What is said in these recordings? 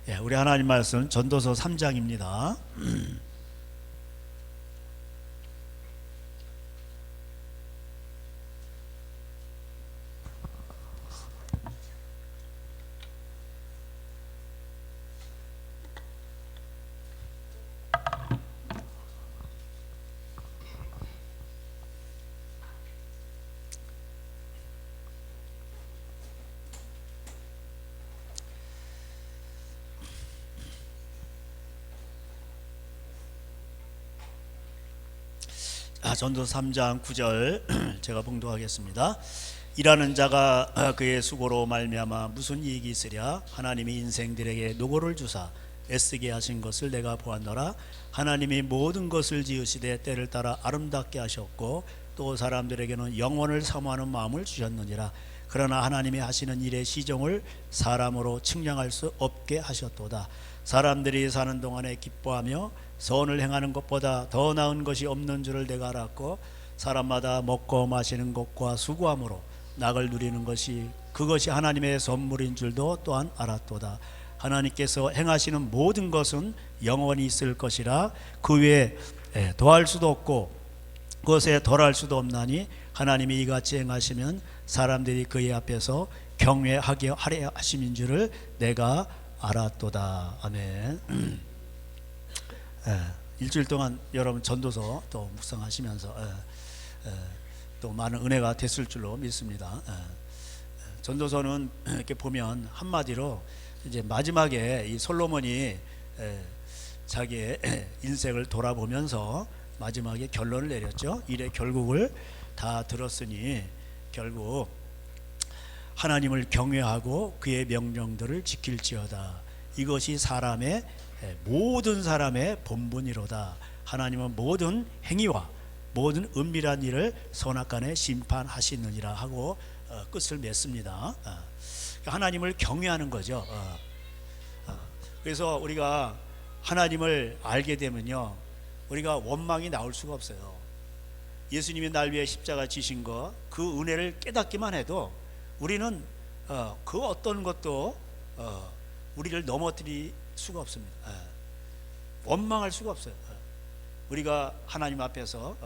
예, 우리 하나님 말씀 전도서 3장입니다. 전도서 3장 9절 제가 봉독하겠습니다. 일하는 자가 그의 수고로 말미암아 무슨 이익이 있으랴. 하나님이 인생들에게 노고를 주사 애쓰게 하신 것을 내가 보았노라. 하나님이 모든 것을 지으시되 때를 따라 아름답게 하셨고 또 사람들에게는 영원을 사모하는 마음을 주셨느니라. 그러나 하나님이 하시는 일의 시종을 사람으로 측량할 수 없게 하셨도다. 사람들이 사는 동안에 기뻐하며 선을 행하는 것보다 더 나은 것이 없는 줄을 내가 알았고 사람마다 먹고 마시는 것과 수고함으로 낙을 누리는 것이 그것이 하나님의 선물인 줄도 또한 알았도다. 하나님께서 행하시는 모든 것은 영원히 있을 것이라 그 외에 더할 수도 없고 그것에 덜할 수도 없나니 하나님이 이같이 행하시면 사람들이 그의 앞에서 경외하게 하려 하심인 줄을 내가 알았도다. 아멘. 일주일 동안 여러분 전도서 또 묵상하시면서 또 많은 은혜가 됐을 줄로 믿습니다. 전도서는 이렇게 보면 한마디로 이제 마지막에 이 솔로몬이 자기의 인생을 돌아보면서 마지막에 결론을 내렸죠. 일의 결국을 다 들었으니 결국 하나님을 경외하고 그의 명령들을 지킬지어다. 이것이 모든 사람의 본분이로다. 하나님은 모든 행위와 모든 은밀한 일을 선악간에 심판하시느니라 하고 끝을 맺습니다. 하나님을 경외하는 거죠. 그래서 우리가 하나님을 알게 되면요, 우리가 원망이 나올 수가 없어요. 예수님이 날 위해 십자가 지신 것, 그 은혜를 깨닫기만 해도 우리는 그 어떤 것도 우리를 넘어뜨릴 수가 없습니다. 원망할 수가 없어요. 우리가 하나님 앞에서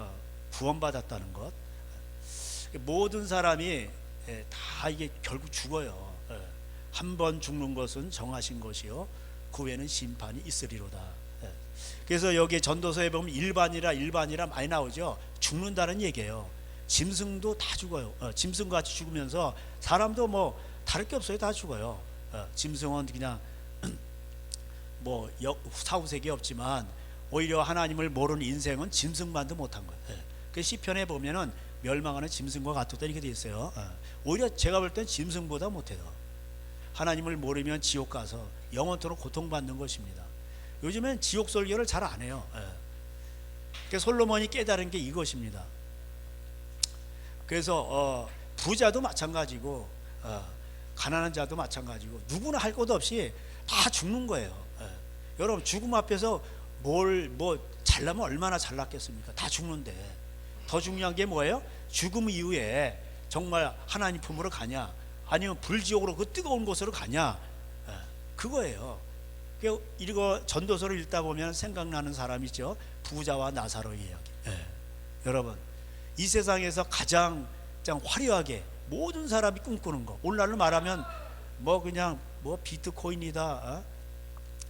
구원받았다는 것, 모든 사람이 다 이게 결국 죽어요. 한 번 죽는 것은 정하신 것이요 그 외에는 심판이 있으리로다. 그래서 여기 전도서에 보면 일반이라 많이 나오죠. 죽는다는 얘기예요. 짐승도 다 죽어요. 짐승같이 죽으면서 사람도 뭐 다를 게 없어요. 다 죽어요. 짐승은 그냥 뭐 사후세계 없지만 오히려 하나님을 모르는 인생은 짐승만도 못한 거예요. 그 시편에 보면은 멸망하는 짐승과 같았다 이렇게 돼 있어요. 오히려 제가 볼 땐 짐승보다 못해요. 하나님을 모르면 지옥 가서 영원토록 고통받는 것입니다. 요즘엔 지옥 설교를 잘 안 해요. 그러니까 솔로몬이 깨달은 게 이것입니다. 그래서 부자도 마찬가지고 가난한 자도 마찬가지고 누구나 할 것 없이 다 죽는 거예요. 여러분 죽음 앞에서 뭐 잘나면 얼마나 잘났겠습니까? 다 죽는데 더 중요한 게 뭐예요? 죽음 이후에 정말 하나님 품으로 가냐 아니면 불지옥으로 그 뜨거운 곳으로 가냐, 그거예요. 이거 전도서를 읽다 보면 생각나는 사람이 있죠. 부자와 나사로의 이야기. 여러분 이 세상에서 가장 화려하게 모든 사람이 꿈꾸는 거, 오늘날로 말하면 뭐 그냥 뭐 비트코인이다,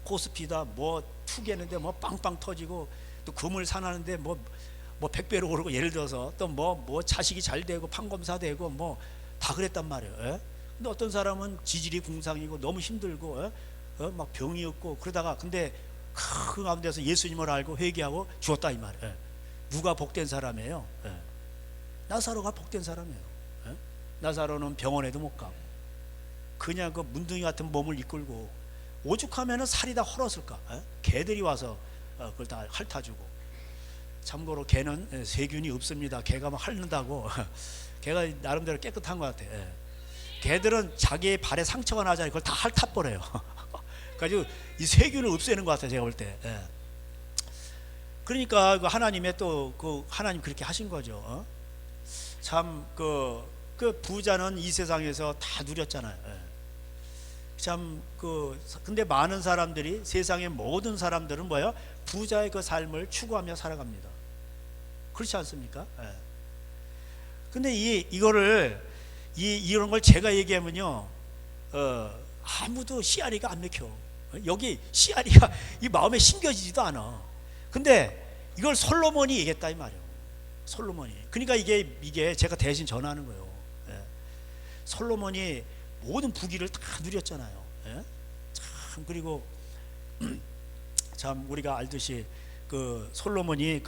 코스피다, 뭐 투기했는데 뭐 빵빵 터지고 또 금을 사놨는데 뭐 100배로 오르고, 예를 들어서 또 뭐 자식이 잘 되고 판검사 되고 뭐 다 그랬단 말이에요. 근데 어떤 사람은 지질이 궁상이고 너무 힘들고 막 병이 없고 그러다가 근데 그 가운데서 예수님을 알고 회개하고 죽었다 이 말이에요. 누가 복된 사람이에요? 나사로가 복된 사람이에요. 나사로는 병원에도 못 가고 그냥 그 문둥이 같은 몸을 이끌고, 오죽하면 살이 다 헐었을까. 개들이 와서 그걸 다 핥아주고. 참고로 개는 세균이 없습니다. 개가 막 핥는다고 개가 나름대로 깨끗한 것 같아. 개들은 자기의 발에 상처가 나잖아요. 그걸 다 핥아버려요. 그래가지고 이 세균을 없애는 것 같아요, 제가 볼 때. 그러니까 하나님의 또 하나님 그렇게 하신 거죠. 참 그 부자는 이 세상에서 다 누렸잖아요. 참 근데 많은 사람들이, 세상의 모든 사람들은 뭐예요? 부자의 그 삶을 추구하며 살아갑니다. 그렇지 않습니까? 예. 근데 이런 걸 제가 얘기하면요, 아무도 씨알이가 안 맥혀. 여기 씨알이가 이 마음에 심겨지지도 않아. 근데 이걸 솔로몬이 얘기했다 이 말이에요. 솔로몬이. 그러니까 이게 제가 대신 전하는 거예요. 예. 솔로몬이 모든 부귀를 다 누렸잖아요. 예? 참, 그리고 참 우리가 알듯이 솔로몬이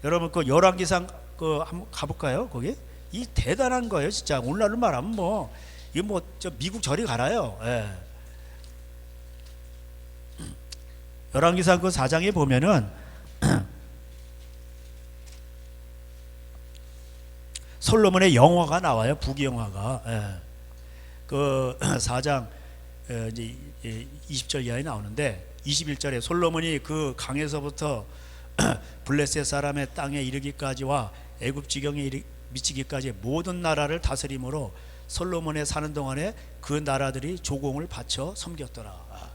여러분 열왕기상 한번 가볼까요? 거기 이 대단한 거예요, 진짜. 오늘날로 말하면 이거 저 미국 저리 가라요. 예. 열왕기상 4장에 보면은 솔로몬의 영화가 나와요. 부귀 영화가. 예. 4장 이제 20절 이하에 나오는데 21절에 솔로몬이 그 강에서부터 블레셋 사람의 땅에 이르기까지와 애굽 지경에 미치기까지 모든 나라를 다스림으로 솔로몬의 사는 동안에 그 나라들이 조공을 바쳐 섬겼더라.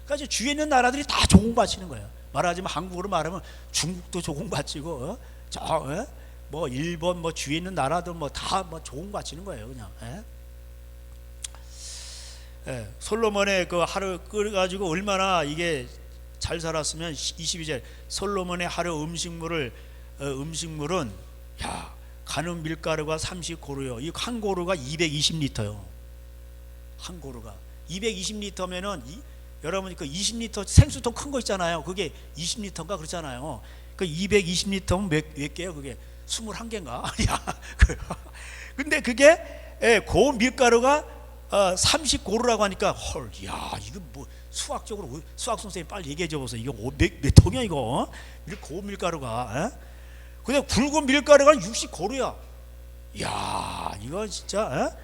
그러니까 주위에 있는 나라들이 다 조공 바치는 거예요. 말하자면 한국으로 말하면 중국도 조공 바치고 일본 주위에 있는 나라들 다 조공 바치는 거예요, 그냥. 예, 솔로몬의 하루 끓여가지고 얼마나 이게 잘 살았으면 22절 솔로몬의 하루 음식물은 가는 밀가루가 30고루요. 이 한 고루가 220리터요. 한 고루가 220리터면은 여러분 20리터 생수통 큰 거 있잖아요. 그게 20리터인가 그렇잖아요. 220리터면 몇 개요? 그게 21개인가? 근데 그게 그 밀가루가 30고루라고 하니까 이거 수학적으로 수학 선생님 빨리 얘기해 줘보세요. 이거 몇 통이야 이거? 고운 밀가루가. 근데 굵은 밀가루가 60고루야. 이거 진짜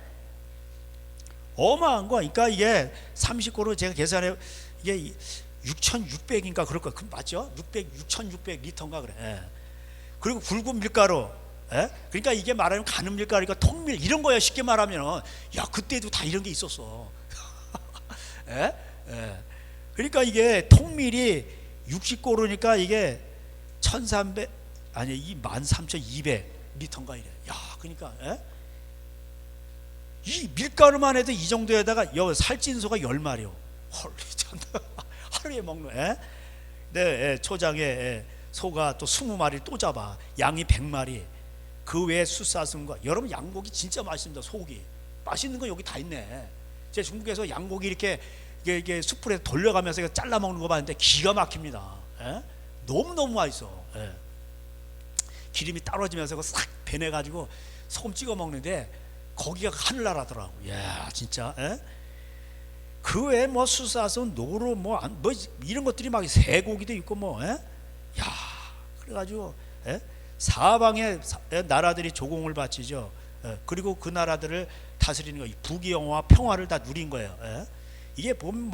어마한 거. 그러니까 이게 30고루 제가 계산해 이게 6,600인가 그럴 거야. 맞죠? 6,600리터인가 그래. 그리고 굵은 밀가루. 그러니까 이게 말하면 가는 밀가루가 통밀 이런 거야. 쉽게 말하면 그때도 다 이런 게 있었어. 그러니까 이게 통밀이 60고루니까 이게 1,300 아니 23,200리터인가 이래. 그러니까 이 밀가루만 해도 이 정도에다가 살찐소가 10마리요. 하루에 먹는 초장에 소가 또 20마리 또 잡아. 양이 100마리. 그 외에 숫사슴과 여러분 양고기 진짜 맛있습니다. 소고기 맛있는 거 여기 다 있네. 제가 중국에서 양고기 이렇게 숯불에 돌려가면서 잘라 먹는 거 봤는데 기가 막힙니다. 너무너무 맛있어. 기름이 떨어지면서 싹 배내가지고 소금 찍어 먹는데 거기가 하늘나라더라고. 진짜. 그 외에 숫사슴, 노루 이런 것들이 막 쇠고기도 있고 그래가지고 사방의 나라들이 조공을 바치죠. 그리고 그 나라들을 다스리는 거, 부귀영화와 평화를 다 누린 거예요. 이게 보면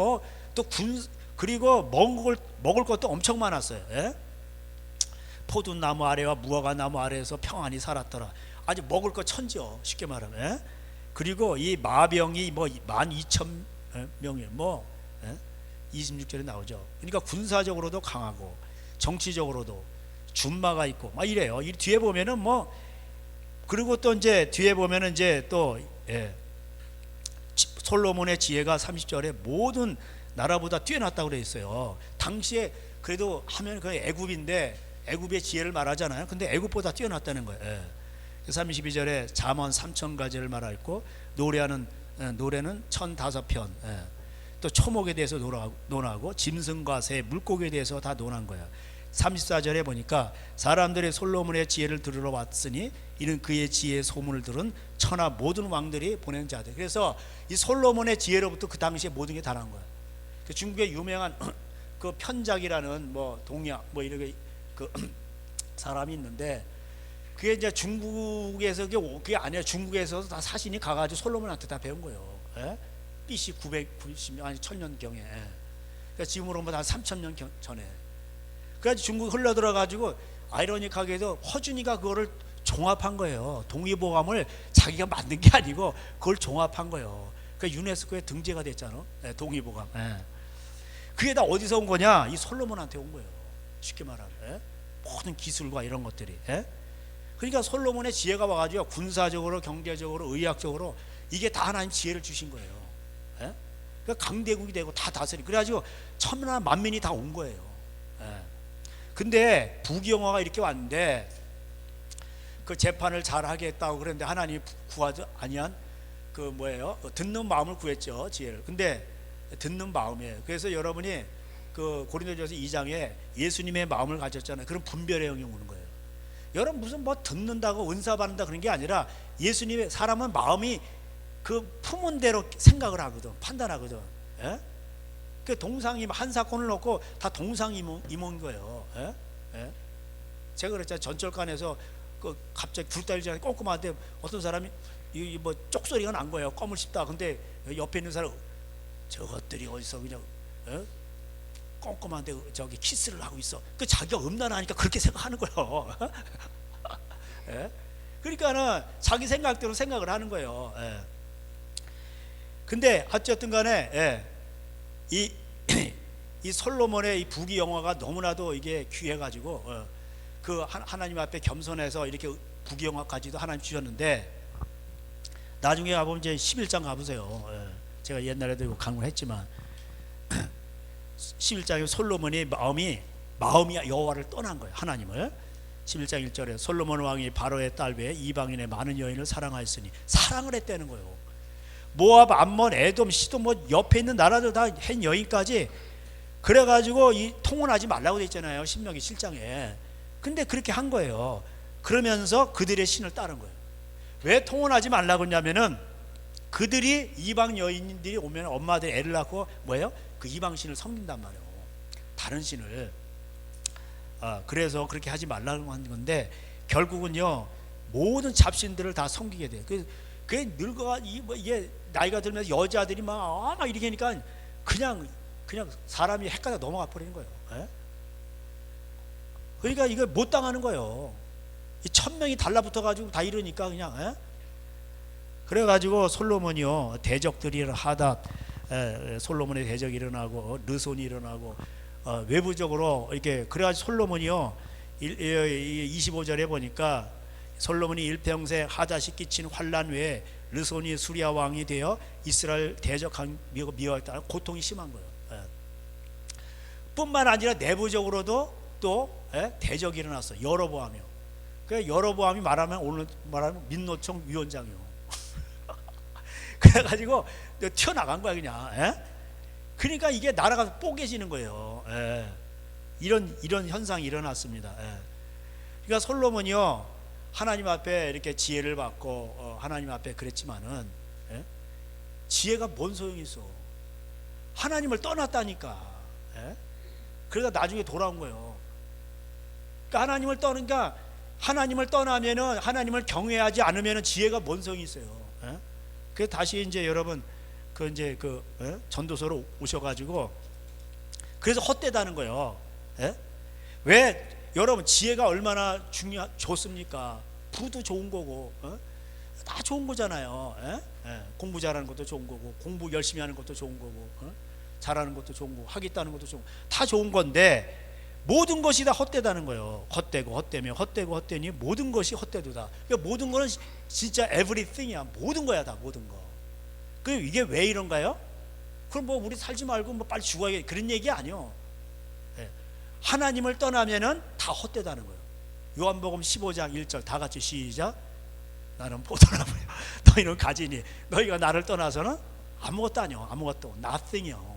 또 그리고 먹을 것도 엄청 많았어요. 포도나무 아래와 무화과 나무 아래에서 평안히 살았더라. 아주 먹을 거 천지요, 쉽게 말하면. 그리고 이 마병이 12,000명이 26절에 나오죠. 그러니까 군사적으로도 강하고 정치적으로도 준마가 있고 이래요. 이 뒤에 보면은 그리고 또 이제 뒤에 보면은 이제 또 솔로몬의 지혜가 30절에 모든 나라보다 뛰어났다고 그래 있어요. 당시에 그래도 하면 그 애굽인데 애굽의 지혜를 말하잖아요. 근데 애굽보다 뛰어났다는 거예요. 32절에 잠언 3,000가지를 말하고 노래는 1,005편. 또 초목에 대해서 논하고 짐승과 새, 물고기에 대해서 다 논한 거야. 34절에 보니까 사람들이 솔로몬의 지혜를 들으러 왔으니 이는 그의 지혜의 소문을 들은 천하 모든 왕들이 보낸 자들. 그래서 이 솔로몬의 지혜로부터 그 당시에 모든 게 다 난 거야. 그 중국의 유명한 그 편작이라는 동양 이렇게 사람이 있는데 그게 이제 중국에서 그게 아니라 중국에서 다 사신이 가가지고 솔로몬한테 다 배운 거예요. BC 990년 아니 1000년경에. 그러니까 지금으로 보면 한 3000년 전에. 그래서 중국 흘러들어가지고 아이러니하게도 허준이가 그거를 종합한 거예요. 동의보감을 자기가 만든 게 아니고 그걸 종합한 거예요. 그 유네스코에 등재가 됐잖아. 예, 동의보감. 예. 그게 다 어디서 온 거냐? 이 솔로몬한테 온 거예요. 쉽게 말하면. 예? 모든 기술과 이런 것들이. 예? 그러니까 솔로몬의 지혜가 와가지고 군사적으로, 경제적으로, 의학적으로 이게 다 하나님 지혜를 주신 거예요. 예? 그러니까 강대국이 되고 다 다스리. 그래가지고 천만 만민이 다 온 거예요. 예. 근데 부귀영화가 이렇게 왔는데 그 재판을 잘 하겠다고 그랬는데 하나님이 구하지 아니한 그 뭐예요? 듣는 마음을 구했죠, 지혜를. 근데 듣는 마음이에요. 그래서 여러분이 그 고린도전서 2장에 예수님의 마음을 가졌잖아요. 그런 분별의 영이 오는 거예요. 여러분 무슨 뭐 듣는다고 은사 받는다 그런 게 아니라 예수님의 사람은 마음이 그 품은 대로 생각을 하거든, 판단하거든. 예? 그 동상이몽 한 사건을 놓고 다 동상이몽인 거예요. 예? 예? 제가 그랬잖아요. 전철관에서 그 갑자기 불 떨지 않게 꼼꼼한데 어떤 사람이 이 뭐 쪽소리가 난 거예요. 껌을 씹다. 근데 옆에 있는 사람 저것들이 어디서 그냥 꼼꼼한데 저기 키스를 하고 있어. 그 자기가 음란하니까 그렇게 생각하는 거예요. 예? 그러니까는 자기 생각대로 생각을 하는 거예요. 예. 근데 어쨌든 간에 예. 이 솔로몬의 이 부귀영화가 너무나도 이게 귀해가지고 그 하나님 앞에 겸손해서 이렇게 부귀영화까지도 하나님 주셨는데 나중에 가보면 이제 11장 가보세요. 예. 제가 옛날에도 이거 강론했지만 11장에 솔로몬의 마음이 여호와를 떠난 거예요. 하나님을. 11장 1절에 솔로몬 왕이 바로의 딸 외에 이방인의 많은 여인을 사랑하였으니 사랑을 했다는 거예요. 모압, 암몬, 에돔, 시돈 뭐 옆에 있는 나라들 다 한 여인까지 그래가지고 이 통혼하지 말라고 돼 있잖아요. 신명기 7장에. 근데 그렇게 한 거예요. 그러면서 그들의 신을 따른 거예요. 왜 통혼하지 말라고 했냐면은 그들이 이방 여인들이 오면 엄마들이 애를 낳고 뭐예요? 그 이방 신을 섬긴단 말이에요. 다른 신을. 그래서 그렇게 하지 말라고 하는 건데 결국은요 모든 잡신들을 다 섬기게 돼요. 그게 늙어가 이게 나이가 들면서 여자들이 막 이렇게 하니까 그냥 사람이 헷갈려 넘어가 버리는 거예요. 예? 그러니까 이거 못 당하는 거예요. 이 1000명이 달라붙어 가지고 다 이러니까 그냥. 예? 그래가지고 솔로몬이요 대적들이 하다 솔로몬의 대적이 일어나고 르손이 일어나고 외부적으로 이렇게 그래가지고 솔로몬이요 25절에 보니까 솔로몬이 일평생 하닷이 끼친 환란 외에 르손이 수리아 왕이 되어 이스라엘 대적한 미워했다. 고통이 심한 거예요. 뿐만 아니라 내부적으로도 또 대적이 일어났어. 여로보암이요. 그 여로보암이 오늘 말하면 민노총 위원장이요. 그래가지고 튀어나간 거야 그냥. 그러니까 이게 나라가 뽀개지는 거예요. 이런 현상이 일어났습니다. 그러니까 솔로몬이요 하나님 앞에 이렇게 지혜를 받고 하나님 앞에 그랬지만은 지혜가 뭔 소용이 있어? 하나님을 떠났다니까. 그러다 나중에 돌아온 거예요. 그러니까 하나님을 떠나면은 하나님을 경외하지 않으면은 지혜가 뭔 소용이 있어요? 그래서 다시 이제 여러분 전도서로 오셔가지고 그래서 헛되다는 거예요. 왜 여러분 지혜가 얼마나 좋습니까? 부도 좋은 거고 다 좋은 거잖아요. 공부 잘하는 것도 좋은 거고 공부 열심히 하는 것도 좋은 거고 잘하는 것도 좋은 거고 하겠다는 것도 좋은 거고 다 좋은 건데 모든 것이 다 헛되다는 거예요. 헛되니 모든 것이 헛되도다. 그러니까 모든 거는 진짜 everything이야. 모든 거야 다 모든 거. 그 이게 왜 이런가요? 그럼 뭐 우리 살지 말고 뭐 빨리 죽어야겠 그런 얘기 아니요. 하나님을 떠나면은 다 헛되다는 거예요. 요한복음 15장 1절 다 같이 시작. 나는 포도나무야. 너희는 가지니 너희가 나를 떠나서는 아무것도 아니요. 아무것도 nothing이요.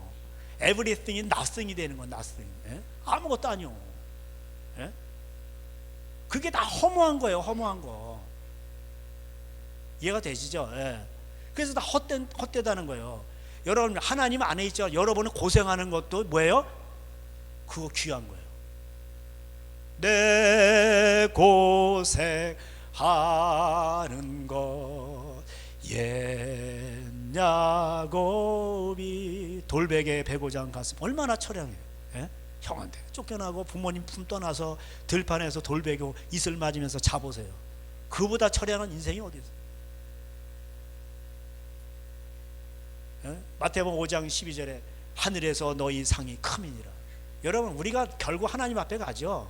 everything이 nothing이 되는 건 nothing. 아무것도 아니요. 그게 다 허무한 거예요. 허무한 거. 이해가 되시죠? 그래서 다 헛되다는 거예요. 여러분 하나님 안에 있죠. 여러분은 고생하는 것도 뭐예요? 그거 귀한 거예요. 내 고생하는 것 옛 야곱이 돌베개 베고장 갔으면 얼마나 처량해요. 형한테 쫓겨나고 부모님 품 떠나서 들판에서 돌베고 이슬 맞으면서 자보세요. 그보다 처량한 인생이 어디 있어요? 마태복음 5장 12절에 하늘에서 너희 상이 크미니라. 여러분, 우리가 결국 하나님 앞에 가죠.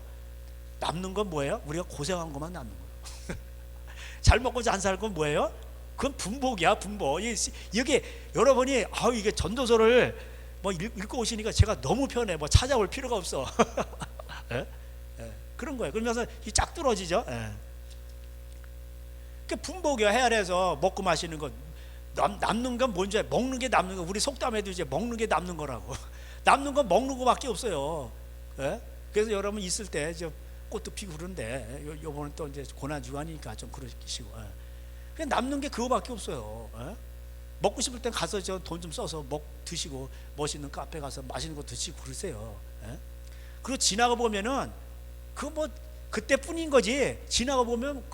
남는 건 뭐예요? 우리가 고생한 것만 남는 거예요. 잘 먹고 잘 살 건 뭐예요? 그건 분복이야, 분복. 이게 여러분이 이게 전도서를 뭐 읽고 오시니까 제가 너무 편해. 뭐 찾아올 필요가 없어. 예? 예. 그런 거예요. 그러면서 이 쫙 뚫어지죠. 예. 그 분복이야. 해안에서 먹고 마시는 것. 남는 건 뭔지 먹는 게 남는 거. 우리 속담에도 이제 먹는 게 남는 거라고. 남는 건 먹는 거밖에 없어요. 예? 그래서 여러분 있을 때 저 꽃도 피고 그런데 요번은 또 이제 고난 주간이니까 좀 그러시고. 예. 그냥 남는 게 그거밖에 없어요. 예? 먹고 싶을 땐 가서 저 돈 좀 써서 드시고 멋있는 카페 가서 맛있는 거 드시고 그러세요. 예? 그리고 지나가 보면은 그거 뭐 그때뿐인 거지. 지나가 보면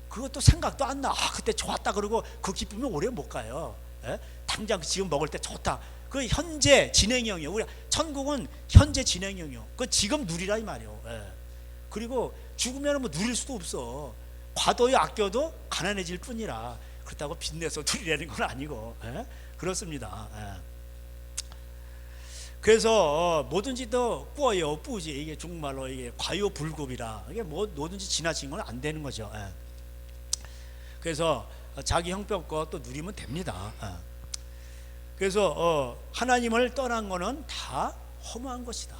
그것도 생각도 안 나. 그때 좋았다 그러고 그 기쁨이 오래 못 가요. 예? 당장 지금 먹을 때 좋다. 그 현재 진행형이요. 우리 천국은 현재 진행형이요. 그 지금 누리라 이 말이요. 예. 그리고 죽으면 뭐 누릴 수도 없어. 과도히 아껴도 가난해질 뿐이라 그렇다고 빚내서 누리라는 건 아니고. 예? 그렇습니다. 예. 그래서 뭐든지 또 꾸어요, 뿌지. 이게 중국말로 이게 과요불급이라. 이게 뭐든지 지나친 건 안 되는 거죠. 예. 그래서 자기 형편껏 또 누리면 됩니다. 그래서 하나님을 떠난 거는 다 허무한 것이다.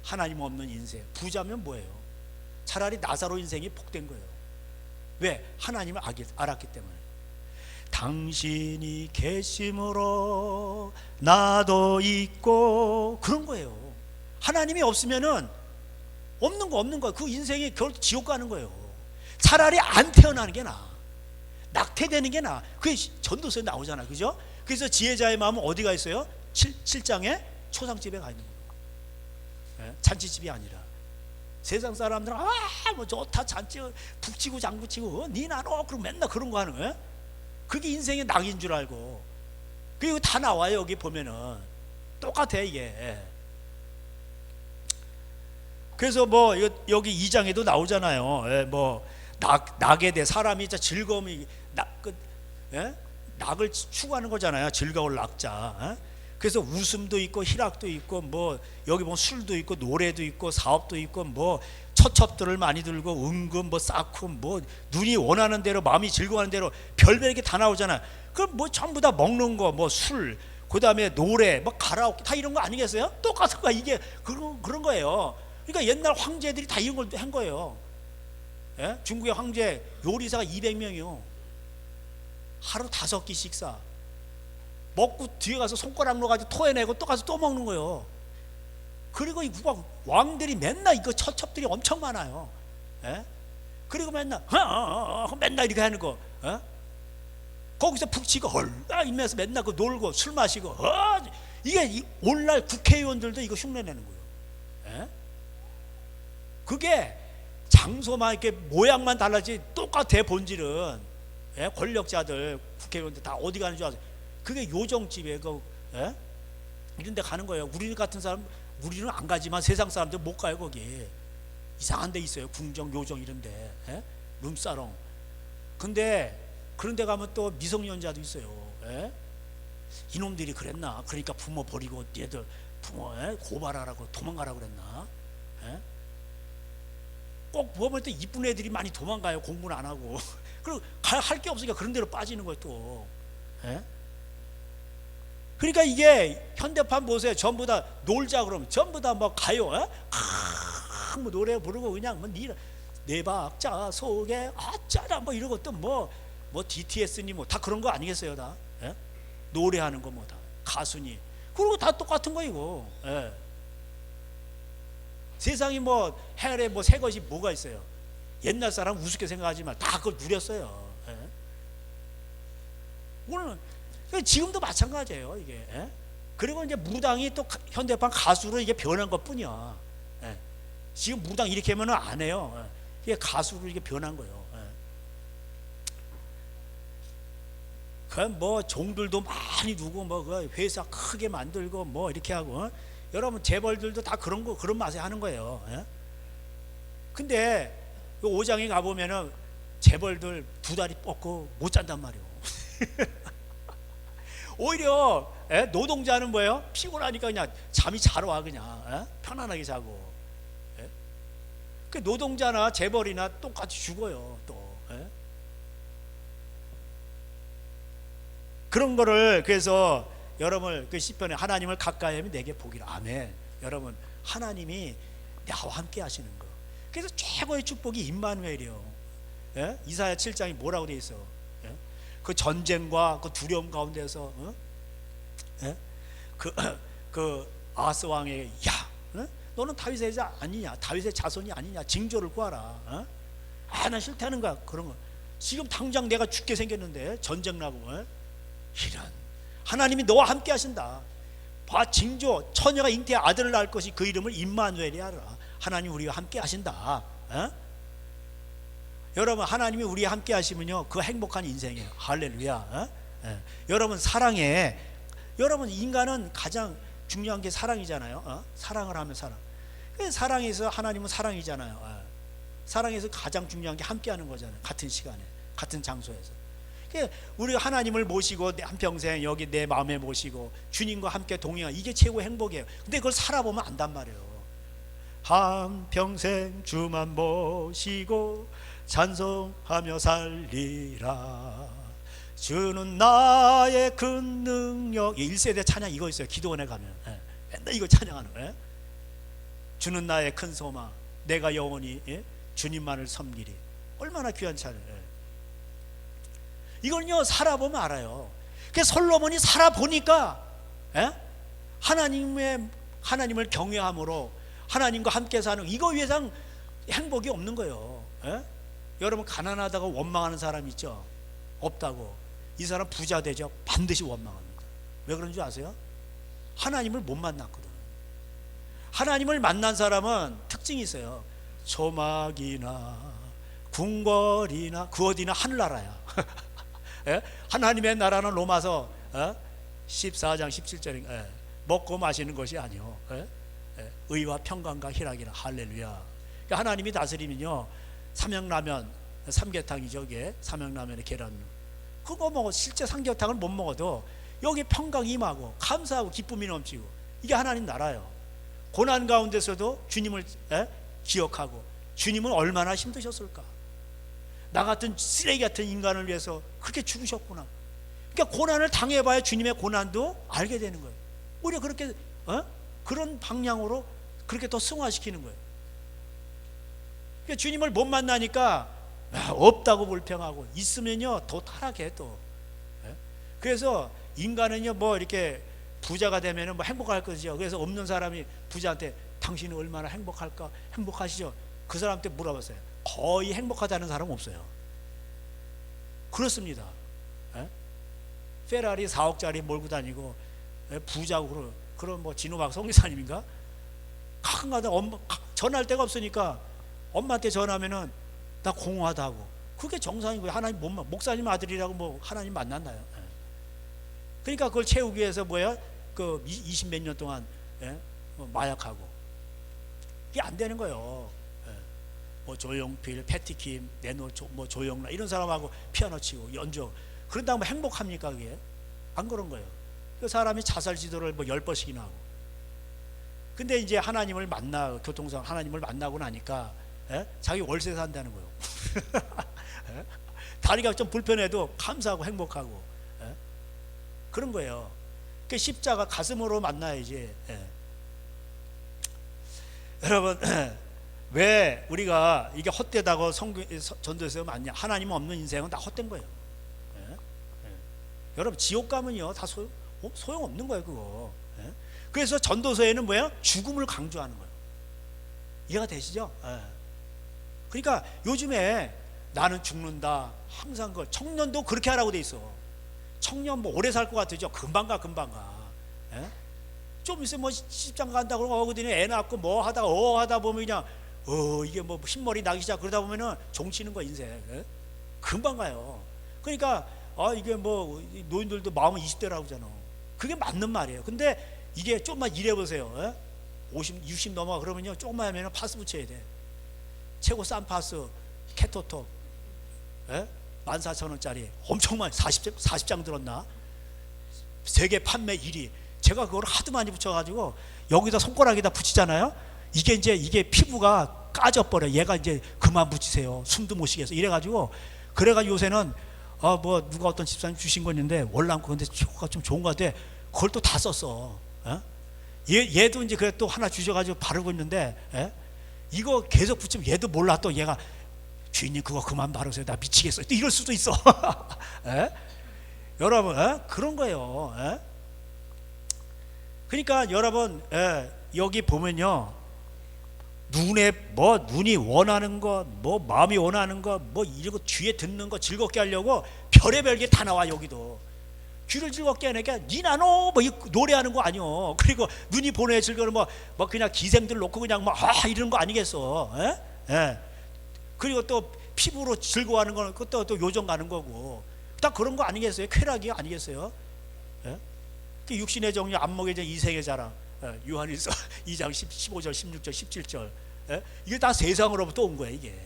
하나님 없는 인생. 부자면 뭐예요? 차라리 나사로 인생이 복된 거예요. 왜? 하나님을 알았기 때문에. 당신이 계심으로 나도 있고, 그런 거예요. 하나님이 없으면은 없는 거. 그 인생이 결국 지옥 가는 거예요. 차라리 안 태어나는 게 나아. 낙태되는 게 나아. 그게 전도서에 나오잖아. 그죠? 그래서 지혜자의 마음은 어디가 있어요? 7장에 초상집에 가 있는 거예요. 잔치집이 아니라. 세상 사람들은 뭐 좋다 잔치 북치고 장구치고 니나노 그럼 맨날 그런 거 하는 거예요. 그게 인생의 낙인 줄 알고. 그리고 다 나와요. 여기 보면은 똑같아 이게. 그래서 뭐 여기 2장에도 나오잖아요. 뭐 낙에 대해 사람이 진짜 즐거움이 낙을 추구하는 거잖아요. 즐거울 낙자. 그래서 웃음도 있고 희락도 있고 뭐 여기 보면 술도 있고 노래도 있고 사업도 있고 뭐 처첩들을 많이 들고 은금 뭐 쌓고 뭐 눈이 원하는 대로 마음이 즐거워하는 대로 별별 게 다 나오잖아요. 그럼 뭐 전부 다 먹는 거 뭐 술 그다음에 노래 뭐 가라오케 다 이런 거 아니겠어요? 똑같은 거 이게 그런 거예요. 그러니까 옛날 황제들이 다 이런 걸 한 거예요. 예? 중국의 황제 요리사가 200명이요. 하루 5끼 식사. 먹고 뒤에 가서 손가락 넣어가지고 토해내고 또 가서 또 먹는 거예요. 그리고 이 왕들이 맨날 이거 처첩들이 엄청 많아요. 예? 그리고 맨날 맨날 이렇게 하는 거. 예? 거기서 푹 치고 헐라이면서 맨날 그 놀고 술 마시고 이게 오늘날 국회의원들도 이거 흉내내는 거예요. 예? 그게 장소만 이렇게 모양만 달라지 똑같아. 본질은. 예? 권력자들 국회의원들 다 어디 가는 줄 아세요? 그게 요정집에 이런 데 가는 거예요. 우리 같은 사람 우리는 안 가지만 세상 사람들 못 가요. 거기 이상한 데 있어요. 궁정 요정 이런 데. 예? 룸사롱. 근데 그런 데 가면 또 미성년자도 있어요. 예? 이놈들이 그랬나? 그러니까 부모 버리고 얘들 부모 고발하라고 도망가라고 그랬나? 예? 꼭 보면 또 이쁜 애들이 많이 도망가요. 공부는 안 하고. 그리고 할 게 없으니까 그런 데로 빠지는 거예요 또. 예? 그러니까 이게 현대판 보세요. 전부 다 놀자 그러면 전부 다 뭐 가요. 뭐 노래 부르고 그냥 뭐 네 박자 속에 아짜라 뭐 이러고 또 뭐 DTS니 뭐 다 그런 거 아니겠어요 다. 예? 노래하는 거 뭐 다 가수니. 그리고 다 똑같은 거 이거. 예. 세상이 뭐 해외에 뭐 새 것이 뭐가 있어요. 옛날 사람 우습게 생각하지만 다 그걸 누렸어요. 예? 오늘 지금도 마찬가지예요 이게. 예? 그리고 이제 무당이 또 현대판 가수로 이게 변한 것뿐이야. 예? 지금 무당 이렇게 하면은 안 해요. 예? 이게 가수로 이게 변한 거예요. 예? 그 뭐 종들도 많이 두고 뭐 그 회사 크게 만들고 뭐 이렇게 하고. 여러분 재벌들도 다 그런 거 그런 맛에 하는 거예요. 예? 근데 5장에 가 보면은 재벌들 2다리 뻗고 못 잔단 말이에요. 오히려 노동자는 뭐예요? 피곤하니까 그냥 잠이 잘 와, 그냥 편안하게 자고. 그 노동자나 재벌이나 똑같이 죽어요. 또 그런 거를, 그래서 여러분 그 시편에 하나님을 가까이 하면 내게 복이라. 아멘. 여러분, 하나님이 나와 함께 하시는 거. 그래서 최고의 축복이 임마누엘이요. 이사야 7장이 뭐라고 돼 있어? 그 전쟁과 그 두려움 가운데서 그 아스 왕에게, 야, 너는 다윗의 자 아니냐, 다윗의 자손이 아니냐, 징조를 구하라. 나 싫다는 거야. 그런 거. 지금 당장 내가 죽게 생겼는데 전쟁 나고. 이런, 하나님이 너와 함께 하신다. 봐, 징조, 처녀가 잉태의 아들을 낳을 것이 그 이름을 임마누엘이 하라. 하나님 우리와 함께 하신다. 여러분, 하나님이 우리와 함께 하시면요, 그 행복한 인생이에요. 할렐루야. 여러분, 사랑에, 여러분, 인간은 가장 중요한 게 사랑이잖아요. 사랑을 하면 사랑. 사랑에서, 하나님은 사랑이잖아요. 사랑에서 가장 중요한 게 함께 하는 거잖아요. 같은 시간에, 같은 장소에서. 우리가 하나님을 모시고 한평생 여기 내 마음에 모시고 주님과 함께 동행하, 이게 최고 행복이에요. 근데 그걸 살아보면 안단 말이에요. 한평생 주만 모시고 찬송하며 살리라. 주는 나의 큰 능력. 1세대 찬양 이거 있어요. 기도원에 가면 맨날 이거 찬양하는 거예요. 주는 나의 큰 소망, 내가 영원히 주님만을 섬기리. 얼마나 귀한 찬양. 이걸요 살아보면 알아요. 그래서 솔로몬이 살아보니까 하나님을 경외함으로 하나님과 함께 사는, 이거 이상 행복이 없는 거예요. 여러분, 가난하다고 원망하는 사람 있죠? 없다고. 이 사람 부자 되죠? 반드시 원망합니다. 왜 그런 줄 아세요? 하나님을 못 만났거든. 하나님을 만난 사람은 특징이 있어요. 조막이나 궁궐이나 그 어디나 하늘나라야. 하나님의 나라는 로마서 14장 17절인가, 먹고 마시는 것이 아니요 의와 평강과 희락이라. 할렐루야. 그러니까 하나님이 다스리면요, 삼양라면, 삼계탕이죠. 이게 삼양라면에 계란, 그거 먹어. 실제 삼계탕을 못 먹어도 여기 평강이 임하고 감사하고 기쁨이 넘치고, 이게 하나님 나라예요. 고난 가운데서도 주님을 기억하고, 주님은 얼마나 힘드셨을까. 나 같은 쓰레기 같은 인간을 위해서 그렇게 죽으셨구나. 그러니까 고난을 당해봐야 주님의 고난도 알게 되는 거예요. 우리가 그렇게 그런 방향으로 그렇게 더 승화시키는 거예요. 그러니까 주님을 못 만나니까 없다고 불평하고, 있으면요 더 타락해 또. 그래서 인간은요 뭐 이렇게 부자가 되면은 뭐 행복할 것이죠. 그래서 없는 사람이 부자한테 당신은 얼마나 행복할까, 행복하시죠? 그 사람한테 물어봤어요. 거의 행복하다는 사람은 없어요. 그렇습니다. 페라리 4억짜리 몰고 다니고 부자고, 그런 뭐 진호박 성기사님인가? 가끔가다 엄마 전화할 데가 없으니까 엄마한테 전화하면은 나 공허하다고. 그게 정상이고요. 하나님 목사님 아들이라고 뭐 하나님 만났나요? 그러니까 그걸 채우기 위해서 뭐야? 그 20몇 년 동안 마약하고, 이게 안 되는 거예요. 뭐 조용필, 패티킴, 내노, 뭐 조영라 이런 사람하고 피아노 치고 연주, 그런다고 뭐 행복합니까? 그게 안 그런 거예요. 그 사람이 자살 지도를 뭐 10번씩이나 하고. 근데 이제 하나님을 교통상 하나님을 만나고 나니까 자기 월세 산다는 거예요. 다리가 좀 불편해도 감사하고 행복하고 그런 거예요. 그 십자가 가슴으로 만나야지. 여러분, 왜 우리가 이게 헛되다고 전도에서 맞냐? 하나님 없는 인생은 다 헛된 거예요. 여러분, 지옥 가면요 다 소용없는 거예요 그거. 그래서 전도서에는 뭐야? 죽음을 강조하는 거예요. 이해가 되시죠? 그러니까 요즘에 나는 죽는다, 항상 그 청년도 그렇게 하라고 돼 있어. 청년 뭐 오래 살 것 같으죠? 금방 가. 좀 있으면 뭐 시집장 간다고 그러고 어거든요. 애 낳고 뭐 하다 보면 그냥 이게 뭐 흰머리 나기 시작, 그러다 보면은 종치는 거야 인생. 금방 가요. 그러니까 이게 뭐 노인들도 마음은 20대라고 하잖아. 그게 맞는 말이에요. 근데 이게 조금만 일해보세요. 50, 60 넘어가 그러면요 조금만 하면 파스 붙여야 돼. 최고 싼 파스 캐토톱 14,000원짜리 엄청 많이 40장 들었나? 세계 판매 1위. 제가 그걸 하도 많이 붙여가지고 여기다 손가락에다 붙이잖아요. 이게 피부가 까져버려. 얘가 이제 그만 붙이세요. 숨도 못 쉬겠어. 이래가지고 그래가지고 요새는 뭐 누가 어떤 집사님 주신 거 있는데 월남고 근데 효과가 좀 좋은 것 같아. 그걸 또 다 썼어. 얘도 이제 그래 또 하나 주셔가지고 바르고 있는데 이거 계속 붙이면 얘도 몰라. 또 얘가 주인님 그거 그만 바르세요. 나 미치겠어요. 또 이럴 수도 있어. 여러분 그런 거예요. 그러니까 여러분 여기 보면요, 눈이 원하는 것, 뭐 마음이 원하는 것, 뭐 이러고 귀에 듣는 거 즐겁게 하려고 별의별 게 다 나와. 여기도 귀를 즐겁게 하니까 니나노 뭐 노래하는 거 아니요. 그리고 눈이 보내 즐거운 뭐 그냥 기생들 놓고 그냥 뭐 이러는 거 아니겠어. 그리고 또 피부로 즐거워하는 거는 그것도 또 요정 가는 거고 딱 그런 거 아니겠어요? 쾌락이 아니겠어요? 육신의 정욕, 안목의 정, 이생의 자랑, 요한일서 2장 15절, 16절, 17절. 이게 다 세상으로부터 온 거예요. 이게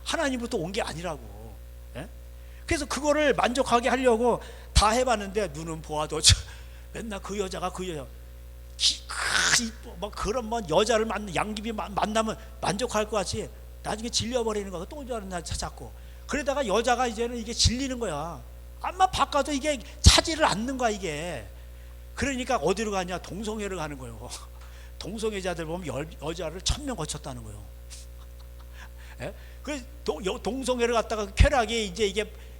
하나님으로부터 온 게 아니라고. 그래서 그거를 만족하게 하려고 다 해봤는데 눈은 보아도 맨날 그 여자가 그 여자 뭐 그런 뭐 여자를 양귀비 만나면 만족할 것 같이 나중에 질려버리는 거야. 또 다른 날 찾았고 그러다가 여자가 이제는 이게 질리는 거야. 아마 바꿔도 이게 차지를 않는 거야 이게. 그러니까 어디로 가냐? 동성애를 가는 거예요. 동성애자들 보면 여자를 1000명 거쳤다는 거예요. 그 동성애를 갖다가 쾌락이 이제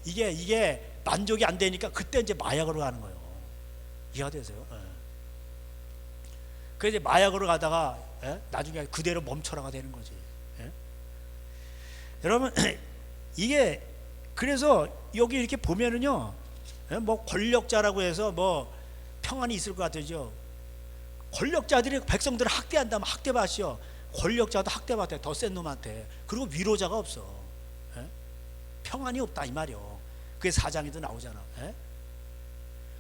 이게 만족이 안 되니까 그때 이제 마약으로 가는 거예요. 이해가 되세요? 그래서 이제 마약으로 가다가 나중에 그대로 멈춰라가 되는 거지. 여러분 이게 그래서 여기 이렇게 보면은요, 뭐 권력자라고 해서 뭐 평안이 있을 것 같으죠. 권력자들이 백성들을 학대한다면 학대받죠. 권력자도 학대받아요. 더 센 놈한테. 그리고 위로자가 없어. 평안이 없다 이 말이요. 그게 4장에도 나오잖아.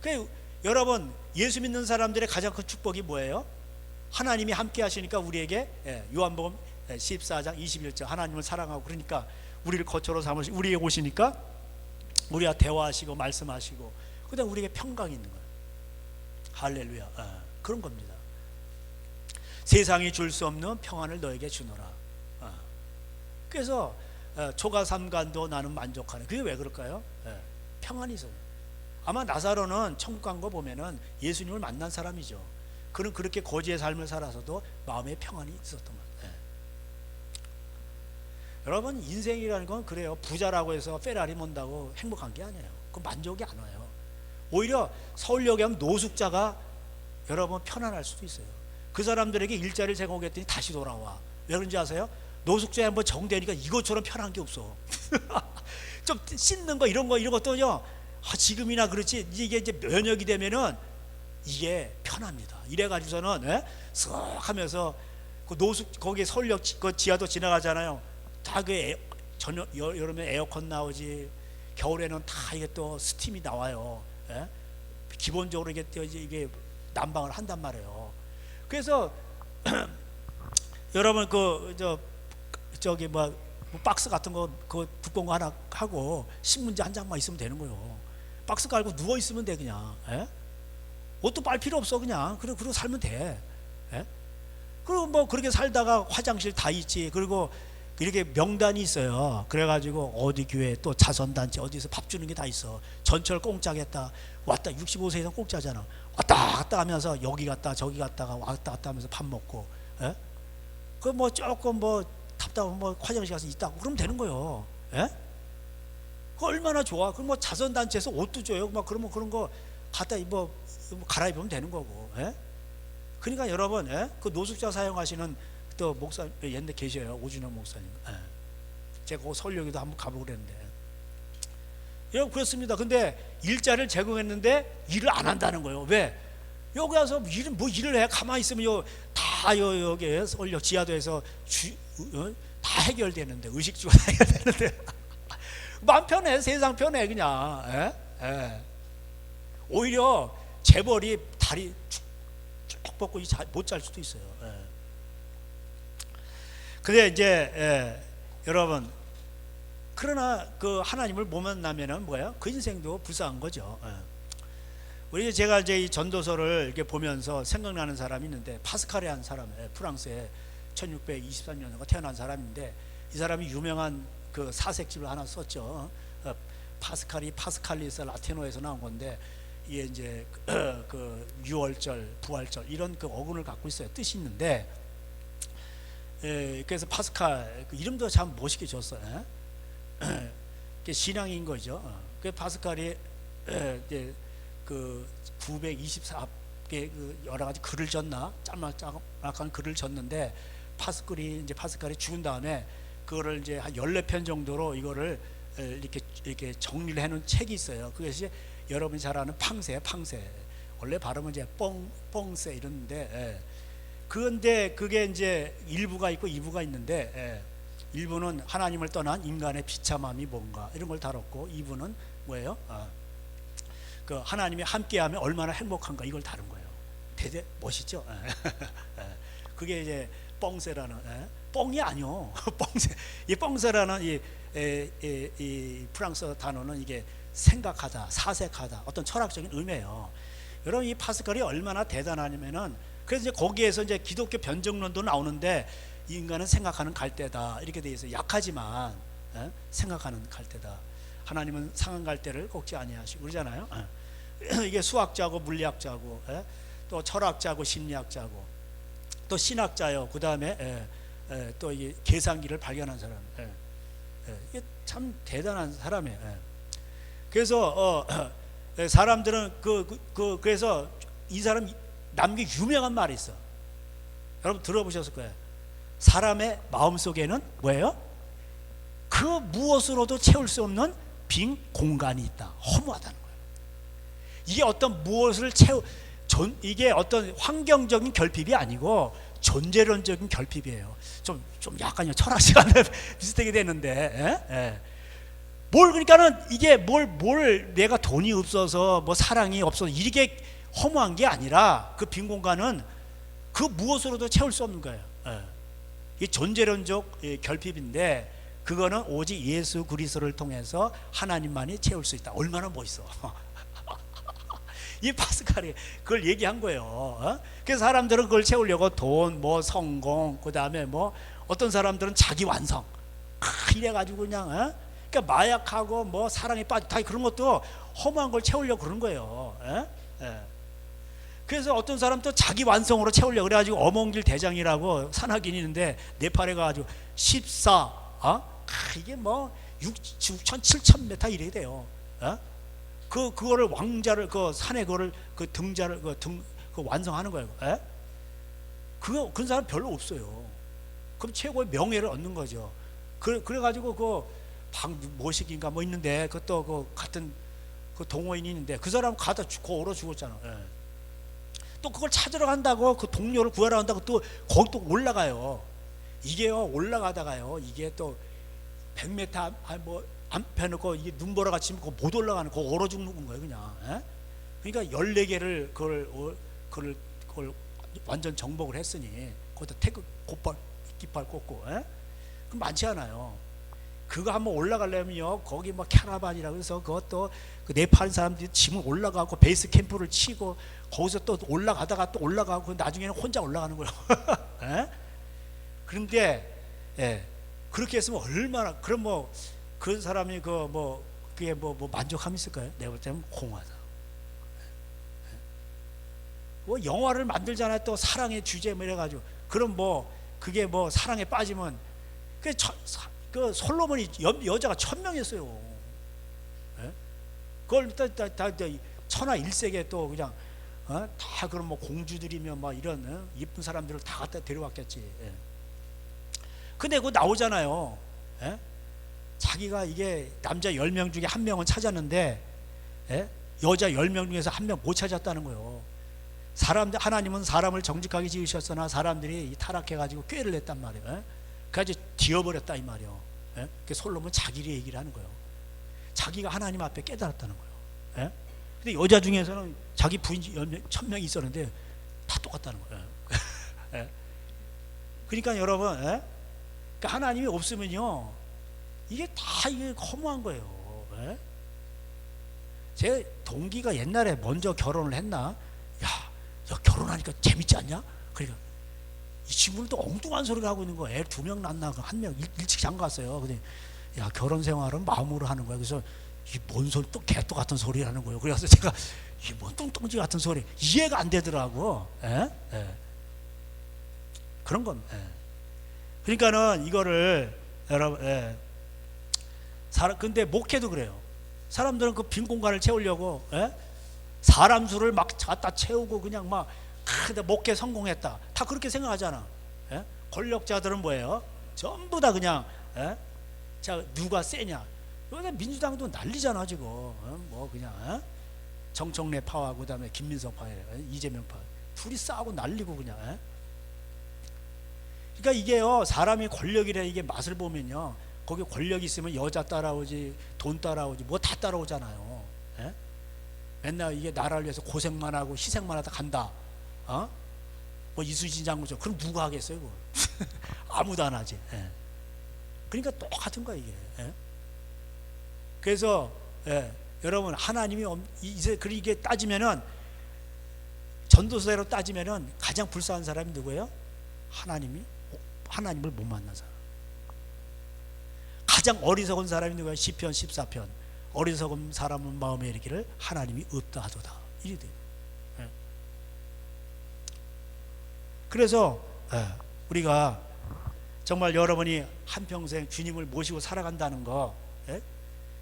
그 여러분 예수 믿는 사람들의 가장 큰 축복이 뭐예요? 하나님이 함께 하시니까 우리에게 요한복음 14장 21절 하나님을 사랑하고 그러니까 우리를 거처로 삼으시고 우리에게 오시니까 우리와 대화하시고 말씀하시고 그다음 우리에게 평강이 있는 거예요. 할렐루야. 그런 겁니다. 세상이 줄 수 없는 평안을 너에게 주노라. 그래서 초가삼간도 나는 만족하네. 그게 왜 그럴까요? 평안이 있어요. 아마 나사로는 천국 간 거 보면은 예수님을 만난 사람이죠. 그는 그렇게 거지의 삶을 살아서도 마음에 평안이 있었던 거예요. 여러분 인생이라는 건 그래요. 부자라고 해서 페라리 mon다고 행복한 게 아니에요. 그 만족이 안 와요. 오히려 서울역에 하면 노숙자가 여러분 편안할 수도 있어요. 그 사람들에게 일자리를 제공했더니 다시 돌아와. 왜 그런지 아세요? 노숙자에 한번 정되니까 이것처럼 편한 게 없어. 좀 씻는 거 이런 것도요. 지금이나 그렇지 이게 이제 면역이 되면은 이게 편합니다. 이래가지고서는 쓱 하면서 그 노숙 거기 서울역 그 지하도 지나가잖아요. 다 그 여름에 에어컨 나오지. 겨울에는 다 이게 또 스팀이 나와요. 기본적으로 이게 난방을 한단 말이에요. 그래서 여러분 저기 뭐 박스 같은 거 그 두꺼운 거 하나 하고 신문지 한 장만 있으면 되는 거예요. 박스 깔고 누워 있으면 돼 그냥. 옷도 빨 필요 없어 그냥. 그리고 살면 돼. 그리고 뭐 그렇게 살다가 화장실 다 있지. 그리고 이렇게 명단이 있어요. 그래가지고 어디 교회 또 자선단체 어디서 밥 주는 게 다 있어. 전철 공짜겠다. 왔다 65세 이상 공짜잖아. 왔다 갔다 하면서 여기 갔다 저기 갔다가 왔다 갔다 하면서 밥 먹고. 그 뭐 조금 뭐 답답하면 뭐 화장실 가서 있다고 그러면 되는 거예요. 그 얼마나 좋아. 그럼 뭐 자선단체에서 옷도 줘요. 막 그러면 그런 거 갖다 뭐 갈아입으면 되는 거고. 그러니까 여러분 그 노숙자 사용하시는 또 목사님 옛날에 계셔요. 오준영 목사님. 제가 그 서울역에도 한번 가보고 그랬는데 여러분 그렇습니다. 근데 일자리를 제공했는데 일을 안 한다는 거예요. 왜? 여기 와서 일을 해. 가만히 있으면 다 여기 서울역 지하도에서 다 해결되는데 의식주가 다 해결되는데 마음 편해. 세상 편해 그냥. 오히려 재벌이 다리 쭉 뻗고 못 잘 수도 있어요. 근데 이제 여러분 그러나 그 하나님을 못 만나면은 뭐예요? 그 인생도 불쌍한 거죠. 우리 제가 이제 이 전도서를 이렇게 보면서 생각나는 사람이 있는데, 파스칼이라는 사람, 프랑스에 1623년에 태어난 사람인데, 이 사람이 유명한 그 사색집을 하나 썼죠. 파스칼이 파스칼리스 라틴어에서 나온 건데, 이게 이제 그 유월절, 부활절 이런 그 어근을 갖고 있어요. 뜻이 있는데, 그래서 파스칼 그 이름도 참 멋있게 줬어요. 신앙인 거죠. 그 파스칼이 이제 그 924개 그 여러 가지 글을 졌나, 짤막한 글을 졌는데, 파스칼이 죽은 다음에 그거를 이제 한 14편 정도로 이거를 이렇게 정리를 해놓은 책이 있어요. 그것이 여러분이 잘 아는 팡세예요. 팡세. 원래 발음은 이제 뻥세 이러는데, 그런데 그게 이제 1부가 있고 2부가 있는데, 1부는 하나님을 떠난 인간의 비참함이 뭔가 이런 걸 다뤘고, 2부는 뭐예요? 그 하나님이 함께하면 얼마나 행복한가 이걸 다룬 거예요. 되게 멋있죠? 그게 이제 뻥세라는, 뻥이 아니요. 뻥세. 이 뻥세라는 이 프랑스어 단어는 이게 생각하다, 사색하다, 어떤 철학적인 의미예요. 여러분, 이 파스칼이 얼마나 대단하냐면은, 그래서 이제 거기에서 이제 기독교 변증론도 나오는데, 인간은 생각하는 갈대다 이렇게 돼 있어요. 약하지만 생각하는 갈대다. 하나님은 상한 갈대를 꺾지 아니하시고 그러잖아요. 이게 수학자고 물리학자고, 또 철학자고 심리학자고, 또 신학자요. 그 다음에 또 이 계산기를 발견한 사람. 이게 참 대단한 사람이에요. 그래서 사람들은 그래서 이 사람 남게 유명한 말이 있어. 여러분 들어보셨을 거예요. 사람의 마음속에는 뭐예요? 그 무엇으로도 채울 수 없는 빈 공간이 있다. 허무하다는 거예요. 이게 어떤 무엇을 이게 어떤 환경적인 결핍이 아니고 존재론적인 결핍이에요. 좀 약간 철학 시간에 비슷하게 되는데, 그러니까는 이게 뭘 내가 돈이 없어서 뭐 사랑이 없어서 이게 허무한 게 아니라, 그 빈 공간은 그 무엇으로도 채울 수 없는 거예요. 이 존재론적 결핍인데, 그거는 오직 예수 그리스도를 통해서 하나님만이 채울 수 있다. 얼마나 멋있어. 이 파스칼이 그걸 얘기한 거예요. 그래서 사람들은 그걸 채우려고 돈, 뭐 성공, 그 다음에 뭐 어떤 사람들은 자기 완성 이래가지고 그냥 그러니까 마약하고 뭐 사랑에 빠져 다 그런 것도 허무한 걸 채우려고 그런 거예요. 그래서 어떤 사람도 자기 완성으로 채우려고 그래가지고 어몽길 대장이라고 산악인이 있는데, 네팔에 가가지고 14 이게 뭐 6천 7천 m 이래야 돼요. 그거를 왕자를 그 산에 그거를 그 등자를 그 완성하는 거예요. 그런 사람 별로 없어요. 그럼 최고의 명예를 얻는 거죠. 그래가지고 그 방모식인가 뭐 있는데, 그것도 그 같은 그 동호인이 있는데, 그 사람 가다 얼어 죽었잖아. 또 그걸 찾으러 간다고, 그 동료를 구하러 간다고 또 거기 또 올라가요. 이게요, 올라가다가요, 이게 또 100m 뭐 안 펴놓고 이게 눈보라 같이 못 올라가는, 거 얼어 죽는 거예요, 그냥. 그러니까 14개를 그걸 완전 정복을 했으니, 거기다 태극 깃발 꽂고, 그럼 많지 않아요. 그거 한번 올라가려면요, 거기 뭐 캐러반이라고 해서 그것도 그 네팔 사람들이 짐을 올라가고 베이스 캠프를 치고, 거기서 또 올라가다가 또 올라가고, 나중에는 혼자 올라가는 거예요. 그런데 그렇게 했으면 얼마나, 그럼 뭐 그 사람이 그게 뭐 만족함이 있을까요? 내가 볼 때는 공허하다. 뭐 영화를 만들잖아요. 또 사랑의 주제 뭐 이래가지고, 그럼 뭐 그게 뭐 사랑에 빠지면 그 솔로몬이 여자가 1000명이었어요. 그걸 다 천하 일색에 또 그냥 다 그런 뭐 공주들이면 막 이런 이쁜 사람들을 다 갖다 데려왔겠지. 근데 그거 나오잖아요. 자기가 이게 남자 10명 중에 1명은 찾았는데, 여자 10명 중에서 1명 못 찾았다는 거예요. 하나님은 사람을 정직하게 지으셨으나 사람들이 타락해가지고 꾀를 냈단 말이에요. 그래서 뒤어버렸다 이 말이에요. 그 솔로몬 자기의 얘기를 하는 거예요. 자기가 하나님 앞에 깨달았다는 거예요. 근데 여자 중에서는 자기 부인 1000명이 있었는데 다 똑같다는 거예요. 그러니까 여러분, 그러니까 하나님이 없으면요, 이게 다 이게 허무한 거예요. 제 동기가 옛날에 먼저 결혼을 했나? 야, 결혼하니까 재밌지 않냐? 그러니까 이 친구는 또 엉뚱한 소리를 하고 있는 거야. 애 2명 낳나? 한 명 일찍 장가갔어요. 근데 야, 결혼 생활은 마음으로 하는 거야. 그래서 이 뭔 소리, 또 개또 같은 소리 하는 거예요. 그래서 제가 이 뭔 뚱뚱지 같은 소리, 이해가 안 되더라고. 예? 예. 그런 건. 예. 그러니까는 이거를 여러분, 예. 근데 목회도 그래요. 사람들은 그 빈 공간을 채우려고, 예? 사람 수를 막 갖다 채우고 그냥 막 근데 목회 성공했다, 다 그렇게 생각하잖아. 예? 권력자들은 뭐예요? 전부 다 그냥, 예? 자, 누가 세냐? 요새 민주당도 난리잖아 지금. 뭐 그냥, 정청래 파하고 그다음에 김민석 파예요, 이재명 파, 둘이 싸우고 난리고 그냥. 그러니까 이게요, 사람이 권력이라 이게 맛을 보면요, 거기 권력이 있으면 여자 따라오지, 돈 따라오지, 뭐 다 따라오잖아요. 예? 맨날 이게 나라를 위해서 고생만 하고 희생만 하다 간다. 뭐 이순신 장군처럼. 그럼 누가 하겠어요 그걸? 아무도 안 하지. 예. 그러니까 똑같은 거야 이게. 예? 그래서, 예, 여러분, 하나님이 이게 따지면은, 전도서대로 따지면은 가장 불쌍한 사람이 누구예요? 하나님을 못 만난 사람. 가장 어리석은 사람이 누구예요? 시편 14편. 어리석은 사람은 마음에 이르기를 하나님이 없다 하도다. 이래 돼요. 예. 그래서, 예, 우리가 정말 여러분이 한평생 주님을 모시고 살아간다는 거, 예?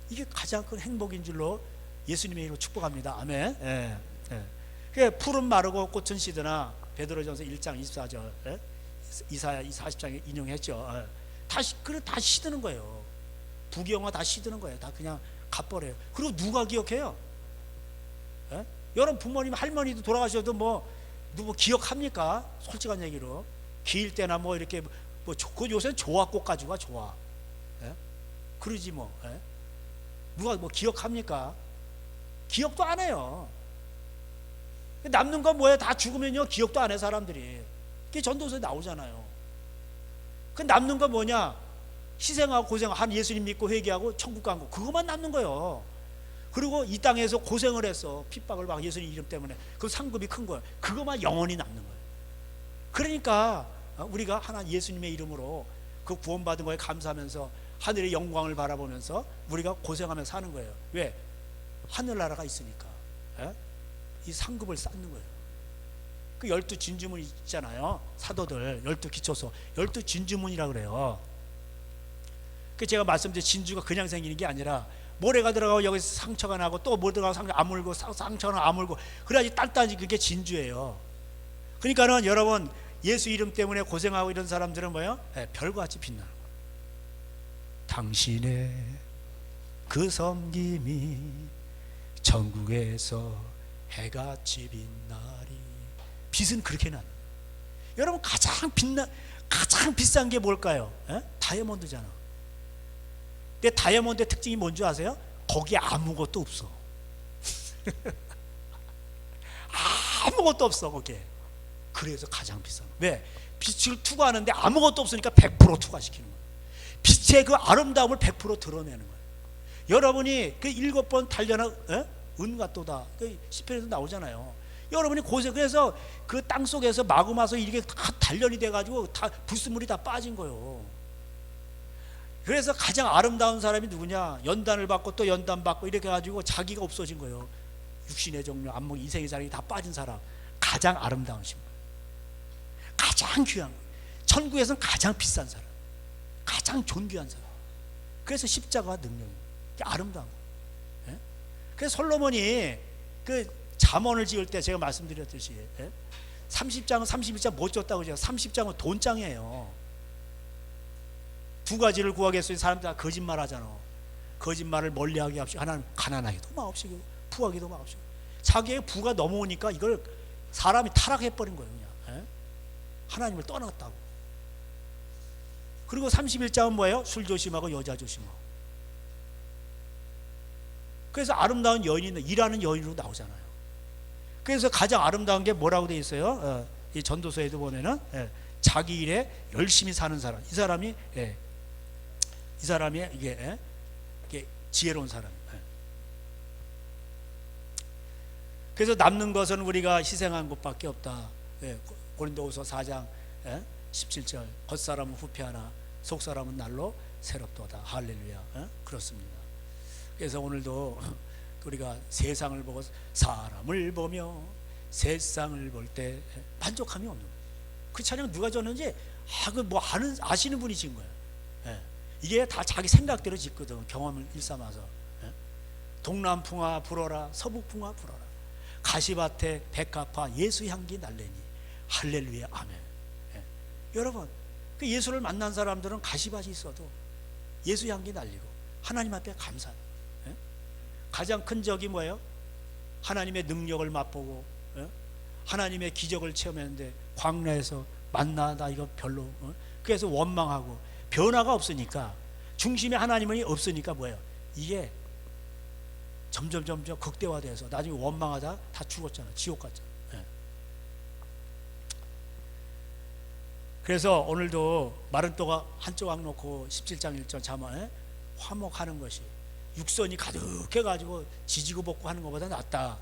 이게 가장 큰 행복인 줄로 예수님의 이름으로 축복합니다. 아멘. 예, 예. 그 풀은 마르고 꽃은 시드나, 베드로전서 1장 24절, 예? 이사야 40장에 인용했죠. 예. 다 시드는 거예요. 부귀영화 다 시드는 거예요. 다 그냥 갚버려요. 그리고 누가 기억해요? 예? 여러분 부모님 할머니도 돌아가셔도 뭐 기억합니까? 솔직한 얘기로 기일 때나 뭐 이렇게 그 요새는 조화꽃 가지고 와, 조화. 예? 그러지 뭐. 예? 누가 뭐 기억합니까? 기억도 안 해요. 남는 건 뭐예요? 다 죽으면요 기억도 안 해 사람들이. 그게 전도서에 나오잖아요. 그 남는 건 뭐냐? 희생하고 고생한 예수님 믿고 회개하고 천국 간 거, 그것만 남는 거예요. 그리고 이 땅에서 고생을 했어. 핍박을 받고 예수님 이름 때문에. 그 상급이 큰 거예요. 그것만 영원히 남는 거예요. 그러니까 우리가 하나 예수님의 이름으로 그 구원받은 거에 감사하면서 하늘의 영광을 바라보면서 우리가 고생하면서 사는 거예요. 왜? 하늘나라가 있으니까. 예? 이 상급을 쌓는 거예요. 그 12진주문 있잖아요. 사도들 12기초서 12진주문이라고 그래요. 그 제가 말씀드린 진주가 그냥 생기는 게 아니라 모래가 들어가고 여기서 상처가 나고 또 뭐 들어가고 아물고 상처는 아물고 그래야지 단단히 그게 진주예요. 그러니까는 여러분 예수 이름 때문에 고생하고 이런 사람들은 뭐예요? 별같이 빛나는 거예요. 당신의 그 섬김이 전국에서 해같이 빛나리. 빛은 그렇게 나는. 여러분 가장 비싼 게 뭘까요? 다이아몬드잖아. 근데 다이아몬드의 특징이 뭔지 아세요? 거기에 아무것도 없어. 아무것도 없어 거기에. 그래서 가장 비싼 거예요. 왜? 빛을 투과하는데 아무것도 없으니까 100% 투과시키는 거예요. 빛의 그 아름다움을 100% 드러내는 거예요. 여러분이 그 7번 단련한 은과 또다, 그 시편에서 나오잖아요. 여러분이 그래서 그 땅 속에서 마구마서 이게 다 단련이 돼가지고 다 불순물이 다 빠진 거예요. 그래서 가장 아름다운 사람이 누구냐? 연단을 받고 또 연단 받고 이렇게 해가지고 자기가 없어진 거예요. 육신의 종류, 안목, 이생의 자락이 다 빠진 사람, 가장 아름다운 신분, 가장 귀한 거예요. 천국에서는 가장 비싼 사람, 가장 존귀한 사람. 그래서 십자가 능력이 아름다운 거예요. 예? 그래서 솔로몬이 그 잠언을 지을 때 제가 말씀드렸듯이 30장은 31장 못 줬다고 제가 30장은 돈장이에요. 두 가지를 구하겠어요. 사람들 다 거짓말 하잖아. 거짓말을 멀리하게 합시고 하나님 가난하기도 마옵시고 부하기도 마옵시고. 자기의 부가 넘어오니까 이걸 사람이 타락해버린 거예요. 그냥. 하나님을 떠났다고. 그리고 31장은 뭐예요? 술 조심하고 여자 조심하고. 그래서 아름다운 여인이 일하는 여인으로 나오잖아요. 그래서 가장 아름다운 게 뭐라고 되어 있어요? 이 전도서에도 보면은 자기 일에 열심히 사는 사람. 이 사람이 이게 지혜로운 사람. 그래서 남는 것은 우리가 희생한 것밖에 없다. 예, 고린도후서 4장 17절 겉사람은 후패하나 속사람은 날로 새롭도다. 할렐루야. 그렇습니다. 그래서 오늘도 우리가 세상을 보고 사람을 보며 세상을 볼 때 만족함이 없는 거예요. 그 찬양 누가 줬는지 아시는 분이 진 거예요. 예. 이게 다 자기 생각대로 짓거든. 경험을 일삼아서. 예. 동남풍아 불어라 서북풍아 불어라 가시밭에 백합화 예수 향기 날래니 할렐루야 아멘. 예. 여러분 그 예수를 만난 사람들은 가시밭이 있어도 예수 향기 날리고 하나님 앞에 감사해요. 예? 가장 큰 적이 뭐예요? 하나님의 능력을 맛보고 하나님의 기적을 체험했는데 광야에서 만나다 이거 별로 그래서 원망하고 변화가 없으니까 중심에 하나님이 없으니까 뭐예요? 이게 점점 극대화돼서 나중에 원망하다 다 죽었잖아. 지옥 갔잖아. 그래서 오늘도 마른 떡 한쪽 악 놓고 17장 1절 자만 화목하는 것이 육선이 가득해가지고 지지고 볶고 하는 것보다 낫다.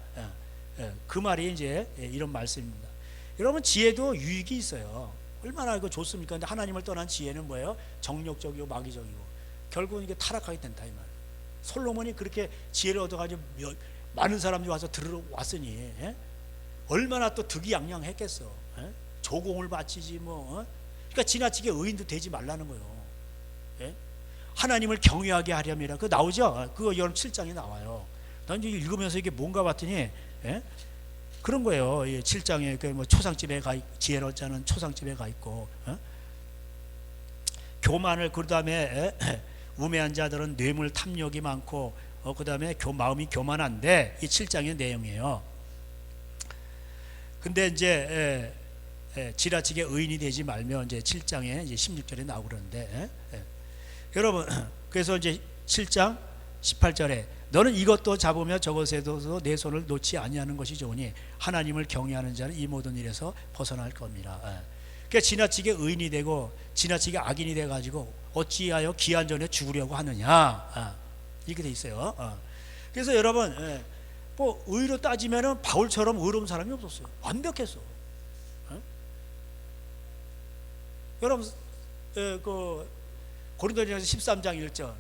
그 말이 이제 이런 말씀입니다. 여러분 지혜도 유익이 있어요. 얼마나 이거 좋습니까? 근데 하나님을 떠난 지혜는 뭐예요? 정욕적이고 마귀적이고 결국은 이게 타락하게 된다 이 말. 솔로몬이 그렇게 지혜를 얻어가지고 많은 사람들이 와서 들어왔으니 얼마나 또 득이양양했겠어. 조공을 바치지 뭐. 그러니까 지나치게 의인도 되지 말라는 거예요. 하나님을 경외하게 하려면 그거 나오죠? 그거 여러분 7장에 나와요. 난 이제 읽으면서 이게 뭔가 봤더니 그런 거예요. 7장에 그 뭐 초상집에 지혜를 얻자는 초상집에 가 있고 교만을 그 다음에 우매한 자들은 뇌물 탐욕이 많고 그 다음에 마음이 교만한데 이 7장의 내용이에요. 근데 이제 지나치게 의인이 되지 말면 이제 7장에 이제 16절에 나오고 그러는데 여러분 그래서 이제 7장 18절에 너는 이것도 잡으며 저것에도 내 손을 놓지 아니하는 것이 좋으니 하나님을 경외하는 자는 이 모든 일에서 벗어날 겁니다. 그러니까 지나치게 의인이 되고 지나치게 악인이 돼가지고 어찌하여 기한 전에 죽으려고 하느냐 이렇게 돼 있어요. 그래서 여러분 뭐 의로 따지면은 바울처럼 의로운 사람이 없었어요. 완벽했어. 여러분 그 고린도전서 13장 1절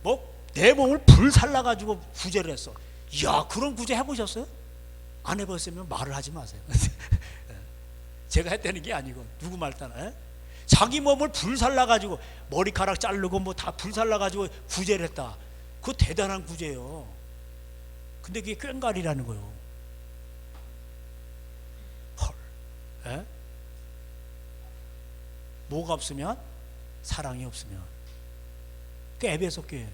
뭐 내 몸을 불살라가지고 구제를 했어. 이야 그런 구제 해보셨어요? 안 해보셨으면 말을 하지 마세요. 제가 했다는 게 아니고 누구 말따나 자기 몸을 불살라가지고 머리카락 자르고 뭐 다 불살라가지고 구제를 했다. 그거 대단한 구제예요. 근데 그게 꽹과리라는 거예요. 헐. 뭐가 없으면? 사랑이 없으면. 그 에베소 교회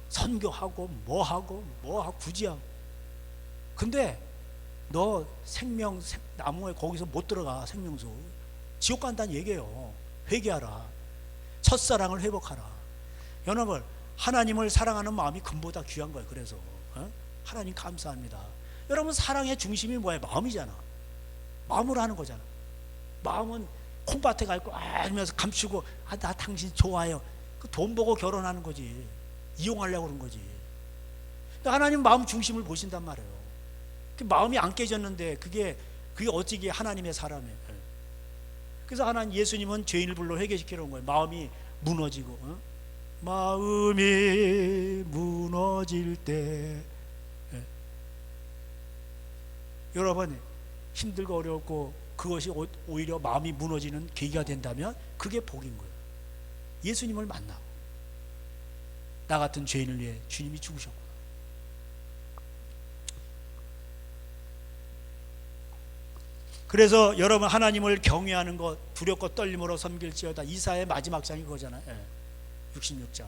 선교하고 뭐하고 구제하고 근데 너 나무에 거기서 못 들어가. 생명수 지옥 간다는 얘기예요. 회개하라. 첫사랑을 회복하라. 여러분 하나님을 사랑하는 마음이 금보다 귀한 거예요. 그래서 하나님 감사합니다. 여러분 사랑의 중심이 뭐예요? 마음이잖아. 마음으로 하는 거잖아. 마음은 콩밭에 가 있고 하면서 감추고 나 당신 좋아요. 그 돈 보고 결혼하는 거지. 이용하려고 그런 거지. 근데 하나님 마음 중심을 보신단 말이에요. 그 마음이 안 깨졌는데 그게 어찌게 하나님의 사람이에요. 그래서 하나님 예수님은 죄인을 불러 회개시키러 온 거예요. 마음이 무너지고 마음이 무너질 때 여러분 힘들고 어렵고 그것이 오히려 마음이 무너지는 계기가 된다면 그게 복인 거예요. 예수님을 만나고 나 같은 죄인을 위해 주님이 죽으셨구나. 그래서 여러분 하나님을 경외하는 것 두렵고 떨림으로 섬길지어다. 이사야의 마지막 장이 그거잖아요. 66장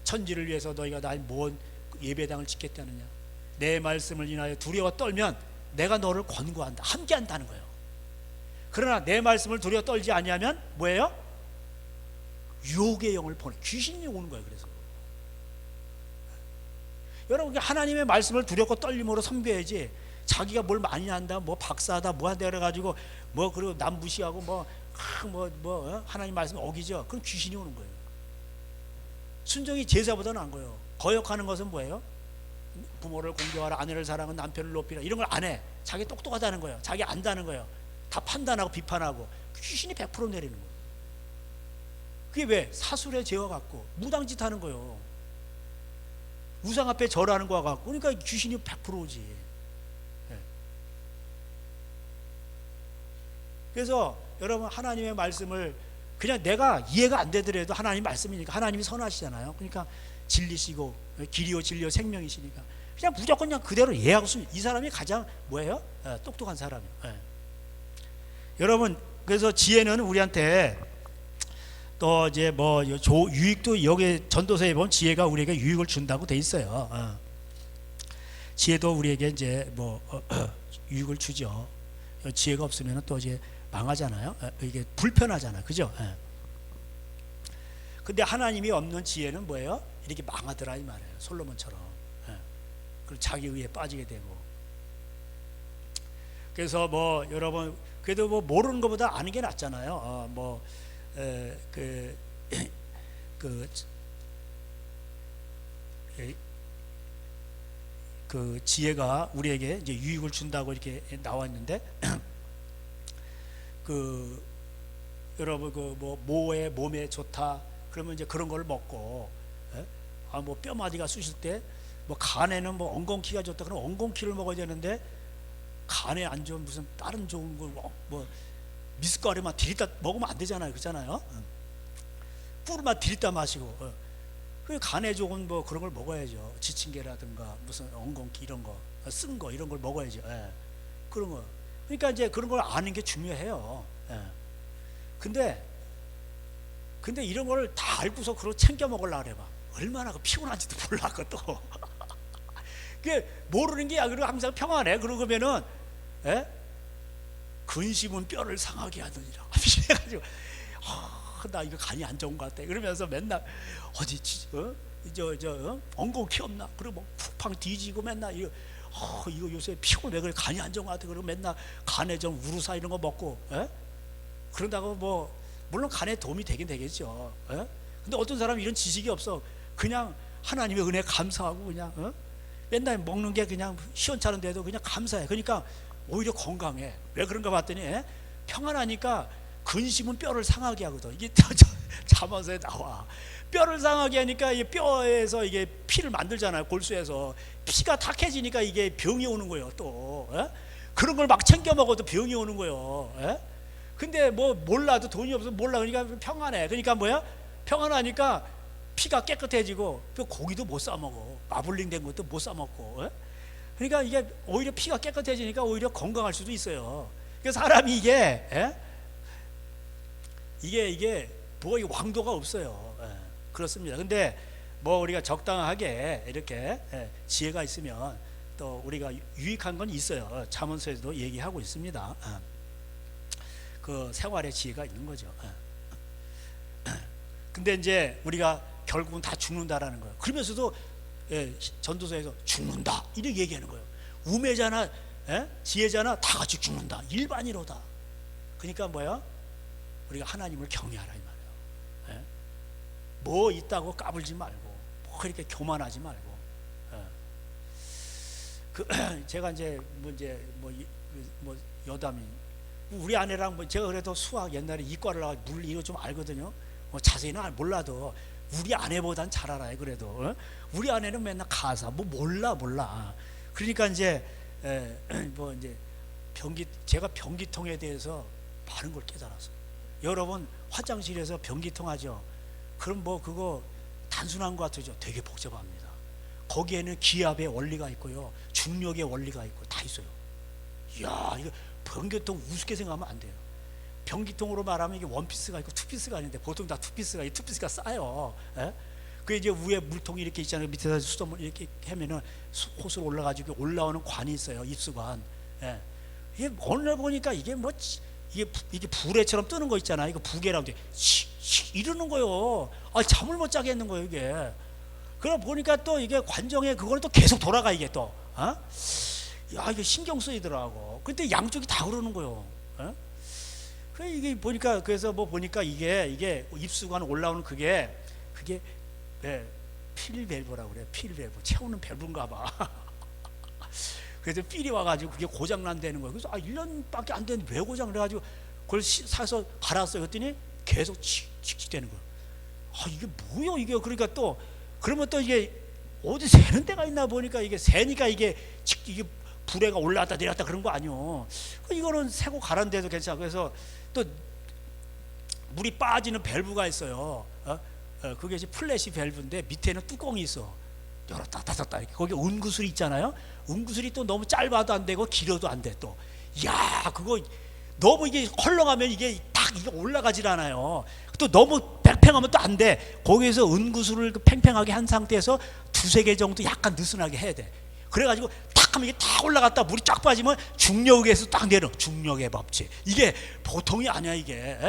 천지를 위해서 너희가 나의 뭔 예배당을 짓겠다느냐. 내 말씀을 인하여 두려워 떨면 내가 너를 권고한다. 함께 한다는 거예요. 그러나 내 말씀을 두려워 떨지 아니하면 뭐예요? 유혹의 영을 보내. 귀신이 오는 거예요. 그래서 여러분 하나님의 말씀을 두렵고 떨림으로 섬겨야지. 자기가 뭘 많이 한다, 뭐 박사하다, 뭐 한다 그래가지고 뭐 그리고 남 무시하고 하나님 말씀 어기죠. 그럼 귀신이 오는 거예요. 순종이 제사보다 나은 거예요. 거역하는 것은 뭐예요? 부모를 공경하라, 아내를 사랑하는 남편을 높이라, 이런 걸 안 해. 자기 똑똑하다는 거예요. 자기 안다는 거예요. 다 판단하고 비판하고 귀신이 100% 내리는 거예요. 그게 왜? 사술의 죄와 같고 무당짓 하는 거예요. 우상 앞에 절하는 거와 같고. 그러니까 귀신이 100%지. 그래서 여러분, 하나님의 말씀을 그냥 내가 이해가 안 되더라도 하나님 말씀이니까, 하나님이 선하시잖아요. 그러니까 진리시고 길이요 진리요 생명이시니까 그냥 무조건 그냥 그대로 이해하고 있으면 이 사람이 가장 뭐예요? 똑똑한 사람이에요. 여러분, 그래서 지혜는 우리한테 또 이제 뭐 유익도, 여기 전도서에 보면 지혜가 우리에게 유익을 준다고 돼 있어요. 지혜도 우리에게 이제 뭐 유익을 주죠. 지혜가 없으면 또 이제 망하잖아요. 이게 불편하잖아요. 그죠? 근데 하나님이 없는 지혜는 뭐예요? 이렇게 망하더라 이 말이에요. 솔로몬처럼. 그리고 자기 의에 빠지게 되고. 그래서 뭐 여러분, 그래도 뭐 모르는 것보다 아는 게 낫잖아요. 그 지혜가 우리에게 이제 유익을 준다고 이렇게 나와 있는데, 그 여러분 그 뭐 모에 몸에 좋다 그러면 이제 그런 걸 먹고, 뭐 뼈마디가 쑤실 때 뭐 간에는 뭐 엉겅퀴가 좋다 그러면 엉겅퀴를 먹어야 되는데, 간에 안 좋은 무슨 다른 좋은 걸 뭐 미숫가루만 들이다 먹으면 안 되잖아요. 그렇잖아요. 꿀만 들이다 마시고. 그 간에 좋은 뭐 그런 걸 먹어야죠. 지친개라든가 무슨 엉겅퀴 이런 거, 쓴 거 이런 걸 먹어야죠. 그런 거. 그러니까 이제 그런 걸 아는 게 중요해요. 근데 이런 걸 다 알고서 그걸 챙겨 먹으려고 그래 봐. 얼마나 피곤한지도 몰라 그것도. 그게 모르는 게 그리고 항상 평안해. 그러면은 근심은 뼈를 상하게 하느니라. 이래가지고 나 이거 간이 안 좋은 것 같아. 그러면서 맨날 어디 엉겅퀴 없나? 그리고 뭐 푹팡 뒤지고 맨날 이거 요새 피곤해. 그래 간이 안 좋은 것 같아. 그리고 맨날 간에 좀 우루사 이런 거 먹고. 그런다고 뭐 물론 간에 도움이 되긴 되겠죠. 근데 어떤 사람은 이런 지식이 없어. 그냥 하나님의 은혜 감사하고 그냥 맨날 먹는 게 그냥 시원찮은데도 그냥 감사해. 그러니까 오히려 건강해. 왜 그런가 봤더니 평안하니까 근심은 뼈를 상하게 하거든. 이게 잠언서에 나와. 뼈를 상하게 하니까 이 뼈에서 이게 피를 만들잖아요. 골수에서 피가 탁해지니까 이게 병이 오는 거예요. 또 그런 걸 막 챙겨 먹어도 병이 오는 거예요. 근데 뭐 몰라도 돈이 없어서 몰라. 그러니까 평안해. 그러니까 뭐야? 평안하니까 피가 깨끗해지고 또 고기도 못 사 먹어. 마블링 된 것도 못 사 먹고. 그러니까 이게 오히려 피가 깨끗해지니까 오히려 건강할 수도 있어요. 그래서 사람이 이게 뭐가 왕도가 없어요. 그렇습니다. 근데 뭐 우리가 적당하게 이렇게 지혜가 있으면 또 우리가 유익한 건 있어요. 잠언서에도 얘기하고 있습니다. 그 생활의 지혜가 있는 거죠. 근데 이제 우리가 결국은 다 죽는다라는 거예요. 그러면서도 전도서에서 죽는다 이렇게 얘기하는 거예요. 우매자나 지혜자나 다 같이 죽는다. 일반이로다. 그러니까 뭐야? 우리가 하나님을 경외하라 이 말이에요. 뭐 있다고 까불지 말고, 뭐 그렇게 교만하지 말고. 제가 이제 여담이 우리 아내랑 뭐 제가 그래도 수학 옛날에 이과를 나가 물리 이거 좀 알거든요. 뭐 자세히는 몰라도 우리 아내보단 잘 알아요. 그래도 우리 아내는 맨날 가사 뭐 몰라. 그러니까 이제 뭐 이제 제가 변기통에 대해서 많은 걸 깨달았어요. 여러분 화장실에서 변기통 하죠. 그럼 뭐 그거 단순한 것 같죠. 되게 복잡합니다. 거기에는 기압의 원리가 있고요, 중력의 원리가 있고 다 있어요. 이야, 이거 변기통 우습게 생각하면 안 돼요. 변기통으로 말하면 이게 원피스가 있고 투피스가 있는데 보통 다 투피스가 싸요. 그 이제 위에 물통이 이렇게 있잖아요. 밑에다 수돗물 이렇게 하면은 호수로 올라가지고 올라오는 관이 있어요. 입수관. 이게 오늘 보니까 이게 뭐 이게 불에처럼 뜨는 거 있잖아요. 이거 부계라고 돼. 이러는 거요. 잠을 못 자게 했는 거예요 이게. 그러다 보니까 또 이게 관정에 그거는 또 계속 돌아가 이게 또. 야, 이게 신경 쓰이더라고. 근데 양쪽이 다 그러는 거요. 이게 보니까 그래서 뭐 보니까 이게 입수관 올라오는 그게 필밸브라고 그래. 필밸브 채우는 밸브인가 봐. 그래서 필이 와가지고 그게 고장 난다는 거예요. 그래서 1년밖에 안 됐는데 왜 고장 그래가지고 그걸 사서 갈았어요. 그랬더니 계속 칙칙 되는 거예요. 이게 뭐요 이게. 그러니까 또 그러면 또 이게 어디 새는 데가 있나 보니까 이게 새니까 이게 불에가 올라갔다 내렸다 그런 거 아니요. 이거는 새고 갈았는데도 괜찮아. 그래서 또 물이 빠지는 밸브가 있어요. 그게 이제 플래시 밸브인데 밑에는 뚜껑이 있어. 열었다 닫았다 이렇게. 거기 은구슬이 있잖아요. 은구슬이 또 너무 짧아도 안 되고 길어도 안 돼 또. 야 그거 너무 이게 헐렁하면 이게 딱 이게 올라가질 않아요. 또 너무 팽팽하면 또 안 돼. 거기에서 은구슬을 팽팽하게 한 상태에서 두세 개 정도 약간 느슨하게 해야 돼. 그래가지고 탁 하면 이게 탁 올라갔다 물이 쫙 빠지면 중력에서 딱 내려. 중력의 법칙. 이게 보통이 아니야 이게.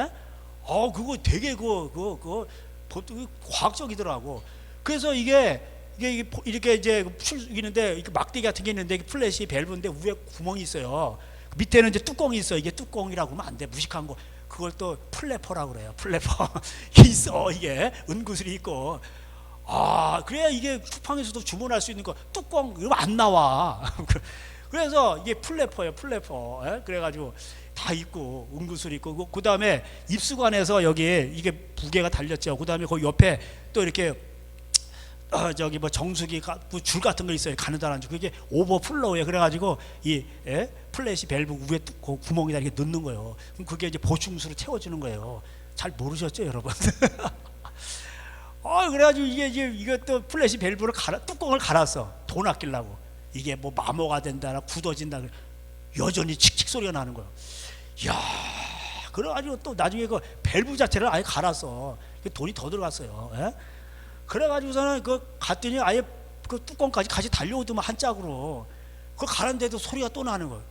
그거 되게 그거 보통 과학적이더라고. 그래서 이게 이렇게 이제 있는데 이렇게 막대기 같은 게 있는데 플래시 밸브인데 위에 구멍이 있어요. 밑에는 이제 뚜껑이 있어. 이게 뚜껑이라고 하면 안 돼. 무식한 거. 그걸 또 플래퍼라고 그래요. 플래퍼. 있어. 이게 은구슬이 있고. 그래야 이게 쿠팡에서도 주문할 수 있는 거. 뚜껑 이거 안 나와. 그래서 이게 플래퍼예요. 플래퍼. 그래가지고 다 있고 은구슬 있고 그 다음에 입수관에서 여기 이게 부계가 달렸죠. 그 다음에 거기 옆에 또 이렇게 저기 뭐 정수기 줄 같은 거 있어요. 가느다란 줄. 그게 오버플로우에 그래가지고 이 플래시 밸브 위에 구멍에다 이렇게 넣는 거예요. 그럼 그게 이제 보충수로 채워주는 거예요. 잘 모르셨죠, 여러분? 그래가지고 이게 또 플래시 밸브를 뚜껑을 갈았어. 돈 아끼려고. 이게 뭐 마모가 된다나 굳어진다. 여전히 칙칙 소리가 나는 거예요. 야, 그래가지고 또 나중에 그 밸브 자체를 아예 갈았어. 돈이 더 들어갔어요. 그래가지고서는 갔더니 아예 그 뚜껑까지 같이 달려오더만 한 짝으로. 그걸 갈았는데도 소리가 또 나는 거예요.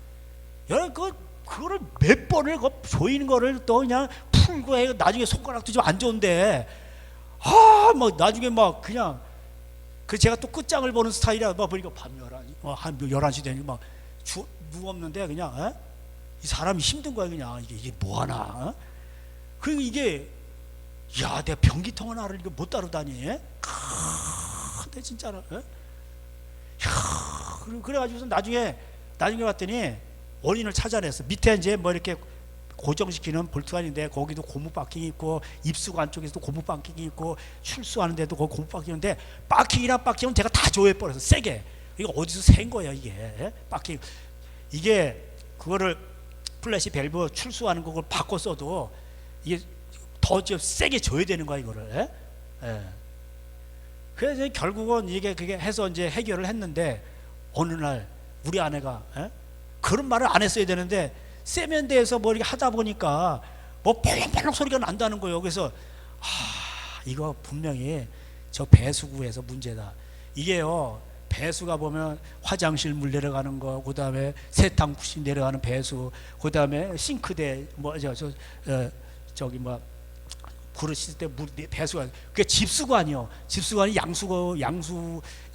여러분 그거를 몇 번을 조이는 거를 또 그냥 풀고 해. 나중에 손가락도 좀 안 좋은데 뭐 나중에 막 그냥 제가 또 끝장을 보는 스타일이라 막 보니까 밤 11시 한 11시 되니 막 누구 없는데 그냥 이 사람이 힘든 거야. 그냥 이게 뭐하나. 그리고 이게 내가 변기통 하나를 이거 못 다루다니. 근데 진짜로. 그래가지고서 나중에 봤더니 원인을 찾아냈어. 밑에 이제 뭐 이렇게 고정시키는 볼트가 있는데 거기도 고무 바킹이 있고 입수관 쪽에서도 고무 바킹이 있고 출수하는데도 거기 고무 바킹인데 바킹이랑 바킹은 제가 다 조여버려서 세게. 이거 어디서 센 거야 이게. 바킹 이게 그거를 플래시 밸브 출수하는 걸 바꿔 써도 이게 더 세게 줘야 되는 거야 이거를. 그래서 결국은 그게 해서 이제 해결을 했는데 어느 날 우리 아내가 그런 말을 안 했어야 되는데 세면대에서 뭐 이렇게 하다 보니까 뭐 펄렁펄렁 소리가 난다는 거예요. 그래서 이거 분명히 저 배수구에서 문제다. 이게요 배수가 보면 화장실 물 내려가는 거, 그 다음에 세탁기 내려가는 배수, 그 다음에 싱크대 저기 뭐 그릇 씻을 때 물 배수가 그게 집수관이요. 집수관이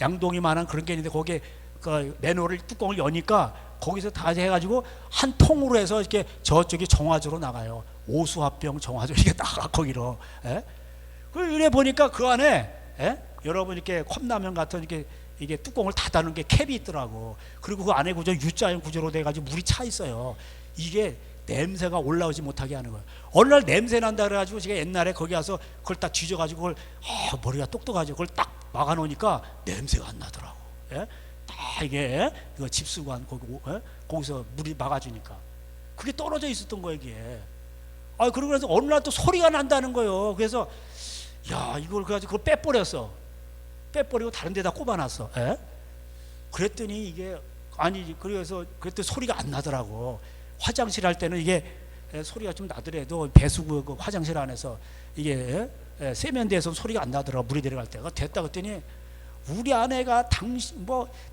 양동이만한 그런 게 있는데 거기에 그 맨홀을 뚜껑을 여니까 거기서 다 해가지고 한 통으로 해서 이렇게 저쪽이 정화조로 나가요. 오수화병 정화조 이게 나가 거기로. 그래 보니까 그 안에 여러분 이렇게 컵라면 같은 이게 뚜껑을 닫아놓은 게 캡이 있더라고. 그리고 그 안에 구조 U자형 구조로 돼가지고 물이 차 있어요. 이게 냄새가 올라오지 못하게 하는 거예요. 어느 날 냄새 난다 그래가지고 제가 옛날에 거기 가서 그걸 딱 뒤져가지고 그걸 머리가 똑똑하죠. 그걸 딱 막아놓으니까 냄새가 안 나더라고. 다 이게 이거 집수관 거기서 물이 막아주니까 그게 떨어져 있었던 거예요 이게. 그러고 나서 어느 날 또 소리가 난다는 거예요. 그래서 이걸 그래가지고 그걸 빼버리고 다른 데다 꼽아놨어. 그랬더니 이게 그래서 그랬더니 소리가 안 나더라고. 화장실 할 때는 이게 소리가 좀 나더라도 배수구 그 화장실 안에서 이게 세면대에서 소리가 안 나더라고. 물이 내려갈 때가 됐다 그랬더니 우리 아내가 당신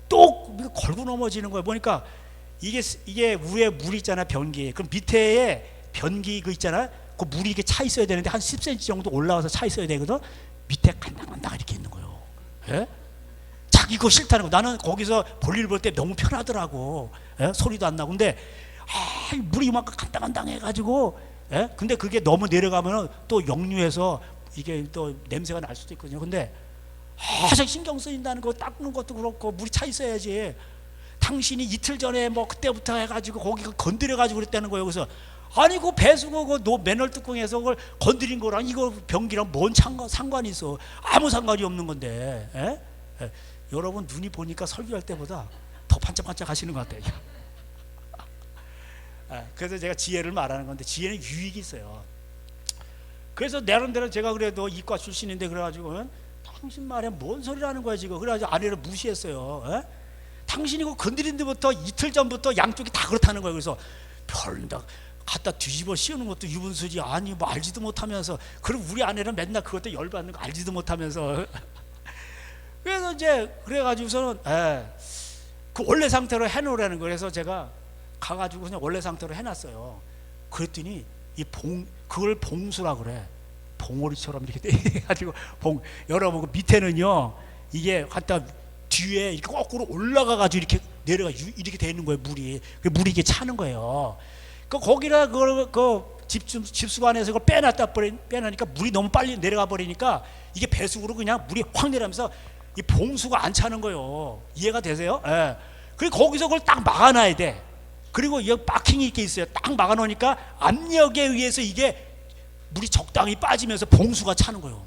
또 걸고 넘어지는 거예요. 보니까 이게 위에 물 있잖아 변기. 그럼 밑에에 변기 그 있잖아. 그 물이 이게 차 있어야 되는데 한 10cm 정도 올라와서 차 있어야 되거든. 밑에 간당간당 이렇게 있는 거예요. 자기 그거 싫다는 거. 나는 거기서 볼일 볼 때 너무 편하더라고. 소리도 안 나고. 근데 물이 이만큼 간당간당 해가지고 근데 그게 너무 내려가면 또 역류해서 이게 또 냄새가 날 수도 있거든요. 근데 항상 신경 쓰인다는 거, 닦는 것도 그렇고 물이 차 있어야지. 당신이 이틀 전에 뭐 그때부터 해가지고 거기 건드려가지고 그랬다는 거예요. 그래서 아니 그 배수구 그 맨홀 뚜껑에서 그걸 건드린 거랑 이거 변기랑 뭔 상관이 있어? 아무 상관이 없는 건데. 여러분 눈이 보니까 설교할 때보다 더 반짝반짝 하시는 것 같아요. 그래서 제가 지혜를 말하는 건데, 지혜는 유익이 있어요. 그래서 나름대로 제가 그래도 이과 출신인데 그래가지고 당신 말에 뭔 소리라는 거야 지금. 그래가지고 아내를 무시했어요. 당신이 그 건드린 데부터 이틀 전부터 양쪽이 다 그렇다는 거예요. 그래서 별다 갖다 뒤집어 씌우는 것도 유분수지. 아니 뭐 알지도 못하면서. 그럼 우리 아내는 맨날 그것도 열받는 거 알지도 못하면서. 그래서 이제 그래가지고서는 그 원래 상태로 해놓으라는 거예요. 그래서 제가 가가지고 그냥 원래 상태로 해놨어요. 그랬더니 그걸 봉수라 그래. 봉오리처럼 이렇게 돼가지고 여러분 그 밑에는요 이게 갖다 뒤에 이렇게 거꾸로 올라가가지고 이렇게 내려가 이렇게 돼 있는 거예요. 물이 이렇게 차는 거예요. 거기다 그 집수관 안에서 그걸 빼놓으니까 물이 너무 빨리 내려가 버리니까 이게 배수구로 그냥 물이 확 내려가면서 이 봉수가 안 차는 거예요. 이해가 되세요? 그리고 거기서 그걸 딱 막아놔야 돼. 그리고 여기 박킹이 이렇게 있어요. 딱 막아놓으니까 압력에 의해서 이게 물이 적당히 빠지면서 봉수가 차는 거예요.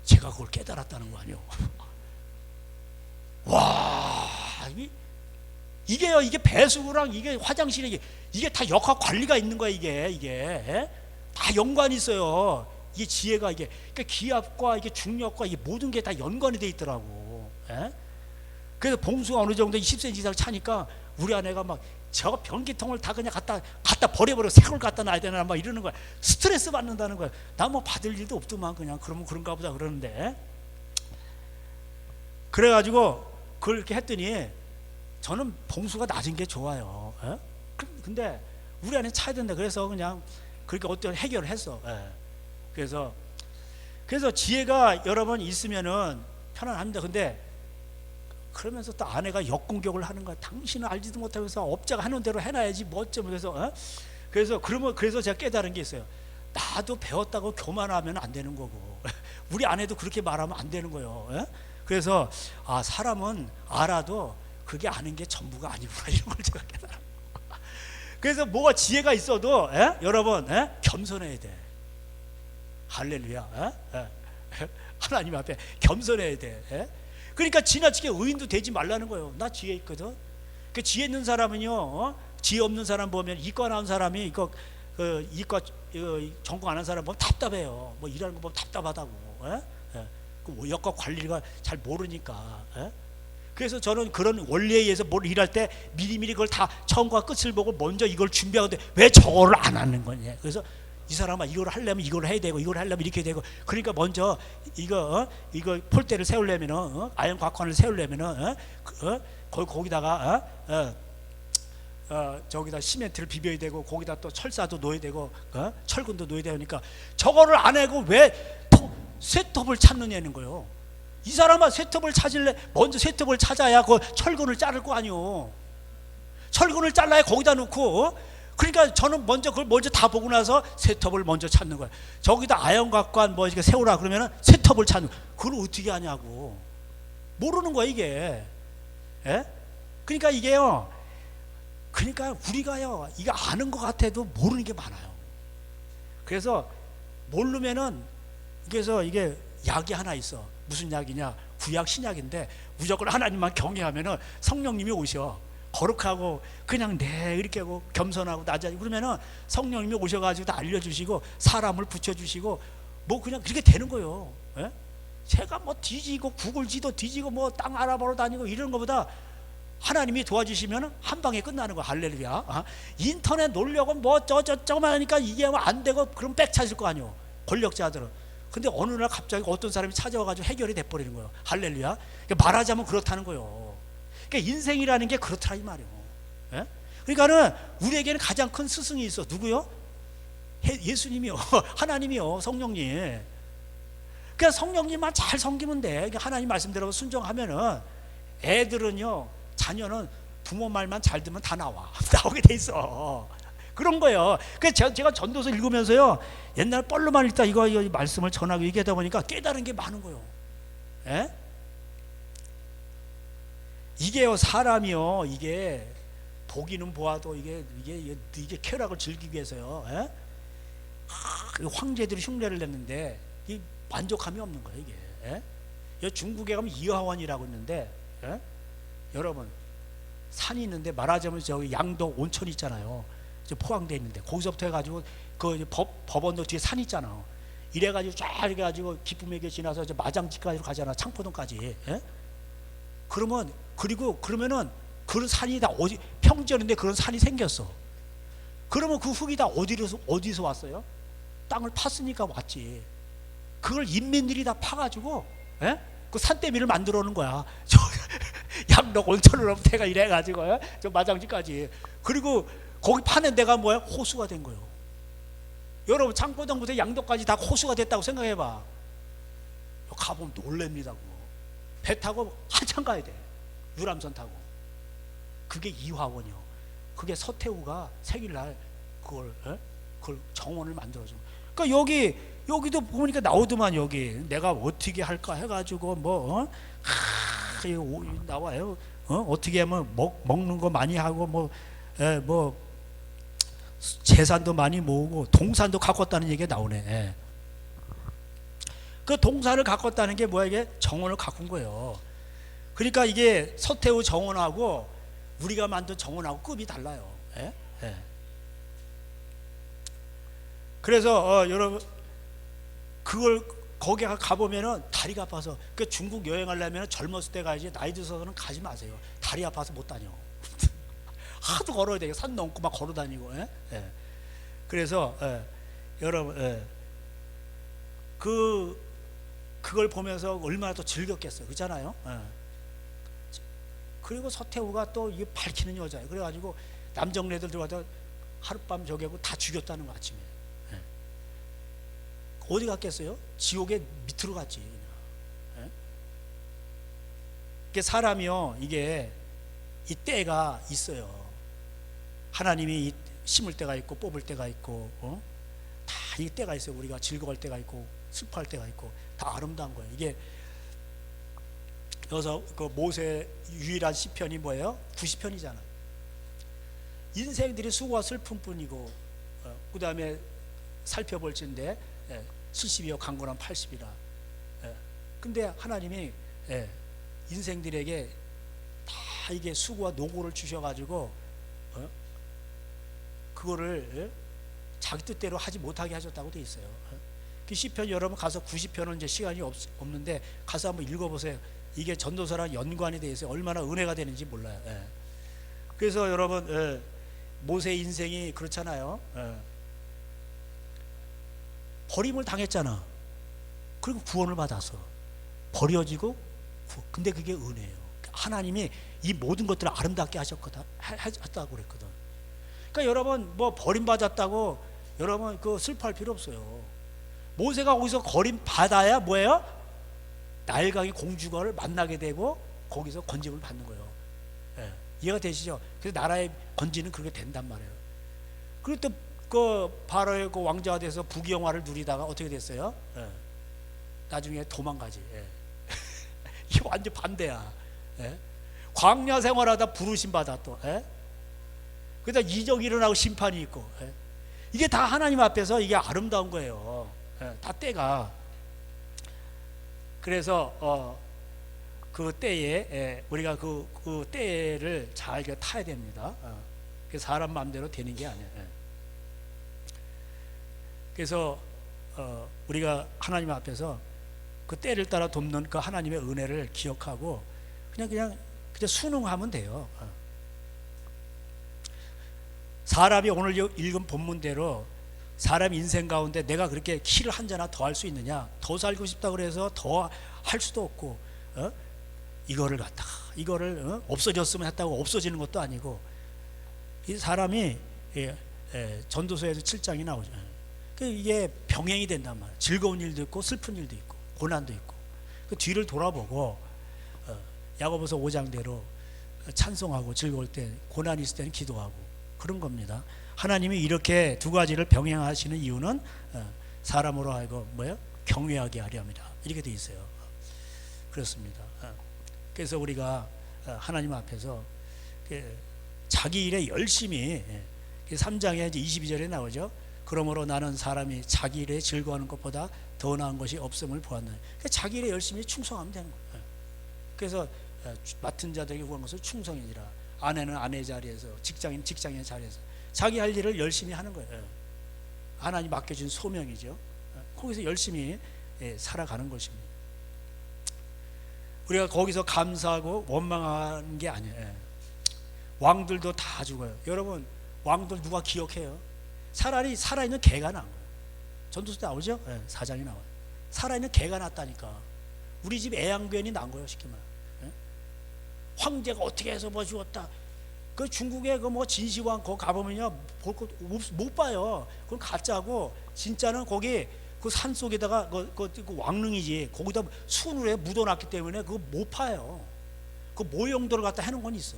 제가 그걸 깨달았다는 거 아니에요. 와, 이게요, 이게 배수구랑 이게 화장실에 이게 다 역학 관리가 있는 거야. 이게 다 연관이 있어요. 이게 지혜가 그러니까 기압과 이게 중력과 이게 모든 게 다 연관이 돼 있더라고. 그래서 봉수가 어느 정도 10cm 이상 차니까 우리 아내가 막 저 변기통을 다 그냥 갖다 버려버려. 새 걸 갖다 놔야 되나 막 이러는 거야. 스트레스 받는다는 거야. 나 뭐 받을 일도 없더만 그냥 그러면 그런가 보다 그러는데. 그래가지고 그렇게 했더니 저는 봉수가 낮은 게 좋아요. 근데 우리 안에 차야 된다. 그래서 그냥 그렇게 어떤 해결을 했어. 그래서 지혜가 여러 번 있으면은 편안합니다. 근데 그러면서 또 아내가 역공격을 하는 거야. 당신은 알지도 못하면서 업자가 하는 대로 해놔야지 뭐 어쩌면. 그래서 제가 깨달은 게 있어요. 나도 배웠다고 교만하면 안 되는 거고 우리 아내도 그렇게 말하면 안 되는 거예요. 그래서 사람은 알아도 그게 아는 게 전부가 아니구나 이런 걸 제가 깨달아. 그래서 뭐가 지혜가 있어도 여러분 겸손해야 돼. 할렐루야. 하나님 앞에 겸손해야 돼. 그러니까 지나치게 의인도 되지 말라는 거예요. 나 지혜 있거든. 그 지혜 있는 사람은요, 지혜 없는 사람 보면 이과 나온 사람이 이과 전공 안 한 사람 보면 답답해요. 뭐 일하는 거 보면 답답하다고. 그 역학 관리가 잘 모르니까. 그래서 저는 그런 원리에 의해서 뭘 일할 때 미리미리 그걸 다 처음과 끝을 보고 먼저 이걸 준비하는데 왜 저거를 안 하는 거냐. 그래서 이 사람아 이걸 하려면 이걸 해야 되고 이걸 하려면 이렇게 되고, 그러니까 먼저 이거 폴대를 세우려면은 아연 곽관을 세우려면은 거기다가 저기다 시멘트를 비벼야 되고 거기다 또 철사도 놓아야 되고 철근도 놓아야 되니까 저거를 안 하고 왜 쇠톱을 찾느냐는 거예요. 이 사람아 쇠톱을 찾을래 먼저 쇠톱을 찾아야 그 철근을 자를 거 아니오. 철근을 잘라야 거기다 놓고. 그러니까 저는 그걸 먼저 다 보고 나서 쇠톱을 먼저 찾는 거야. 저기다 아연곽관 뭐 이렇게 세우라 그러면은 쇠톱을 찾는 거야. 그걸 어떻게 하냐고. 모르는 거야 이게. 그러니까 이게요. 그러니까 우리가요 이거 아는 것 같아도 모르는 게 많아요. 그래서 모르면은 그래서 이게 약이 하나 있어. 무슨 약이냐? 구약 신약인데 무조건 하나님만 경외하면은 성령님이 오셔. 거룩하고 그냥 이렇게 하고 겸손하고 낮아지고 그러면은 성령님이 오셔가지고 다 알려주시고 사람을 붙여주시고 뭐 그냥 그렇게 되는 거예요. 제가 뭐 뒤지고 구글지도 뒤지고 뭐 땅 알아보러 다니고 이런 것보다 하나님이 도와주시면 한 방에 끝나는 거. 할렐루야. 인터넷 놀려고 뭐 저저저만 하니까 이게 안 되고 그럼 백 찾을 거 아니오. 권력자들은. 근데 어느 날 갑자기 어떤 사람이 찾아와가지고 해결이 돼버리는 거예요. 할렐루야. 그러니까 말하자면 그렇다는 거예요. 그러니까 인생이라는 게 그렇더라 이 말이에요. 그러니까는 우리에게는 가장 큰 스승이 있어. 누구요? 예수님이요. 하나님이요. 성령님. 그러니까 성령님만 잘 섬기면 돼. 그러니까 하나님 말씀대로 순종하면은 애들은요, 자녀는 부모 말만 잘 듣면 다 나오게 돼 있어. 그런 거예요. 그래서 제가 전도서 읽으면서요, 옛날 뻘로만 읽다 이거 말씀을 전하고 얘기하다 보니까 깨달은 게 많은 거예요. 이게요, 사람이요, 이게 보기는 보아도 이게 쾌락을 즐기기 위해서요, 예? 그 황제들이 흉내를 냈는데 이 만족함이 없는 거예요, 이게. 예? 여기 중국에 가면 이화원이라고 있는데, 예? 여러분, 산이 있는데 말하자면 저기 양도 온천 있잖아요. 포항돼 있는데 거기서부터 해가지고 그 법원도 뒤에 산 있잖아. 이래가지고 쫙 이래가지고 기쁨에게 지나서 저 마장지까지 가잖아. 창포동까지. 예? 그러면은 그런 산이 다 어디, 평지였는데 그런 산이 생겼어. 그러면 그 흙이 다 어디서 왔어요? 땅을 팠으니까 왔지. 그걸 인민들이 다 파가지고, 예? 그 산더미를 만들어 놓은 거야. 저 양록 온천으로부터 이래가지고, 예? 저 마장지까지. 그리고 거기 파는 데가 뭐야? 호수가 된 거예요. 여러분, 창포동부터 양도까지 다 호수가 됐다고 생각해봐. 가보면 놀랍니다. 배 타고 한참 가야 돼. 유람선 타고. 그게 이화원이요. 그게 서태후가 생일날 그걸 정원을 만들어줘. 그러니까 여기도 보니까 나오더만. 여기 내가 어떻게 할까 해가지고 나와요. 어떻게 하면 먹는 거 많이 하고 뭐 재산도 많이 모으고 동산도 가꿨다는 얘기가 나오네. 예. 그 동산을 가꿨다는 게 뭐야? 이게 정원을 가꾼 거예요. 그러니까 이게 서태후 정원하고 우리가 만든 정원하고 급이 달라요. 예? 예. 그래서 여러분, 그걸 거기 가보면은 다리가 아파서, 그 중국 여행하려면 젊었을 때 가야지. 나이 들어서는 가지 마세요. 다리 아파서 못 다녀. 하도 걸어야 돼요. 산 넘고 막 걸어 다니고. 예? 예. 그래서 여러분, 그걸 보면서 얼마나 또 즐겼겠어요. 그렇잖아요. 예. 그리고 서태후가 또 이게 밝히는 여자예요. 그래가지고 남정네들 들어가서 하룻밤 저기 하고 다 죽였다는 거, 아침에. 예. 어디 갔겠어요? 지옥의 밑으로 갔지. 예? 이게 사람이요, 이게 이 때가 있어요. 하나님이 심을 때가 있고 뽑을 때가 있고, 다 이 때가 있어요. 우리가 즐거울 때가 있고 슬퍼할 때가 있고 다 아름다운 거예요. 이게 여기서 그 모세 유일한 시편이 뭐예요? 90편이잖아. 인생들이 수고와 슬픔뿐이고, 그 다음에 살펴볼 텐데 70이요 강건한 80이라. 근데 하나님이 인생들에게 다 이게 수고와 노고를 주셔가지고 그거를 자기 뜻대로 하지 못하게 하셨다고 돼 있어요. 그 시편 여러분 가서 90편은 이제 시간이 없는데 가서 한번 읽어보세요. 이게 전도서랑 연관이 돼 있어요. 얼마나 은혜가 되는지 몰라요. 그래서 여러분, 모세 인생이 그렇잖아요. 버림을 당했잖아. 그리고 구원을 받아서 버려지고, 근데 그게 은혜예요. 하나님이 이 모든 것들을 아름답게 하셨다고 그랬거든. 그러니까 여러분, 뭐 버림받았다고 여러분 그 슬퍼할 필요 없어요. 모세가 거기서 버림받아야 뭐예요? 나일강의 공주가를 만나게 되고 거기서 건짐을 받는 거예요. 이해가 되시죠? 그래서 나라의 건지는 그렇게 된단 말이에요. 그리고 또 그 바로의 그 왕자가 돼서 부귀영화를 누리다가 어떻게 됐어요? 나중에 도망가지. 이게 완전 반대야. 광야 생활하다 부르심 받아 또. 그러다 이적이 일어나고 심판이 있고. 이게 다 하나님 앞에서 이게 아름다운 거예요. 다 때가. 그래서 그 때에 우리가 그 때를 잘 타야 됩니다. 사람 마음대로 되는 게 아니에요. 그래서 우리가 하나님 앞에서 그 때를 따라 돕는 그 하나님의 은혜를 기억하고 그냥 순응하면 돼요. 사람이 오늘 읽은 본문대로 사람 인생 가운데 내가 그렇게 키를 한 잔이나 더 할 수 있느냐? 더 살고 싶다 그래서 더 할 수도 없고, 이거를 없어졌으면 했다고 없어지는 것도 아니고, 이 사람이 전도서에서 7장이 나오죠. 이게 병행이 된단 말이에요. 즐거운 일도 있고 슬픈 일도 있고 고난도 있고. 그 뒤를 돌아보고 야고보서 5장대로 찬송하고 즐거울 때, 고난이 있을 때는 기도하고 그런 겁니다. 하나님이 이렇게 두 가지를 병행하시는 이유는 사람으로 하여금 경외하게 하려 합니다. 이렇게 돼 있어요. 그렇습니다. 그래서 우리가 하나님 앞에서 자기 일에 열심히 3장에 이제 22절에 나오죠. 그러므로 나는 사람이 자기 일에 즐거워하는 것보다 더 나은 것이 없음을 보았노니. 자기 일에 열심히 충성하면 되는 거예요. 그래서 맡은 자들에게 구한 것을 충성이니라. 아내는 아내 자리에서, 직장인 직장인의 자리에서 자기 할 일을 열심히 하는 거예요. 하나님 맡겨준 소명이죠. 거기서 열심히 살아가는 것입니다. 우리가 거기서 감사하고 원망하는 게 아니에요. 왕들도 다 죽어요. 여러분, 왕들 누가 기억해요? 차라리 살아있는 개가 나온 거예요. 전도서 나오죠? 4장에 나와요. 살아있는 개가 났다니까. 우리 집 애양견이 난 거예요, 쉽게 말하면. 황제가 어떻게 해서 뭐 죽었다. 그 중국에 그 뭐 진시황 거 가보면요, 볼 거 못 봐요. 그건 가짜고, 진짜는 거기 그 산 속에다가 그 왕릉이지. 거기다 순으로 묻어놨기 때문에 그거 못 파요. 그 모형도를 갖다 해놓은 건 있어.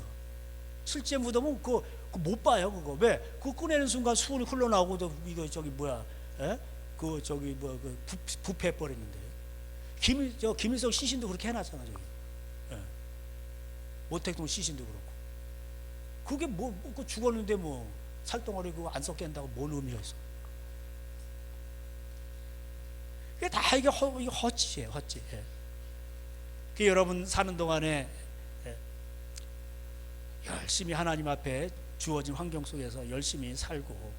실제 묻으면 그거 못 봐요. 그거 왜? 그거 꺼내는 순간 수은이 흘러나오고도 이거 저기 뭐야? 그 저기 뭐 그 부패해 버렸는데. 김일성 시신도 그렇게 해놨잖아 저기. 모택동 시신도 그렇고. 그게 그 죽었는데 뭐 살덩어리 그거 안 썩게 한다고 뭔 의미가 있어? 그게 다 이게 헛짓이에요, 헛짓. 그 여러분 사는 동안에 열심히 하나님 앞에 주어진 환경 속에서 열심히 살고,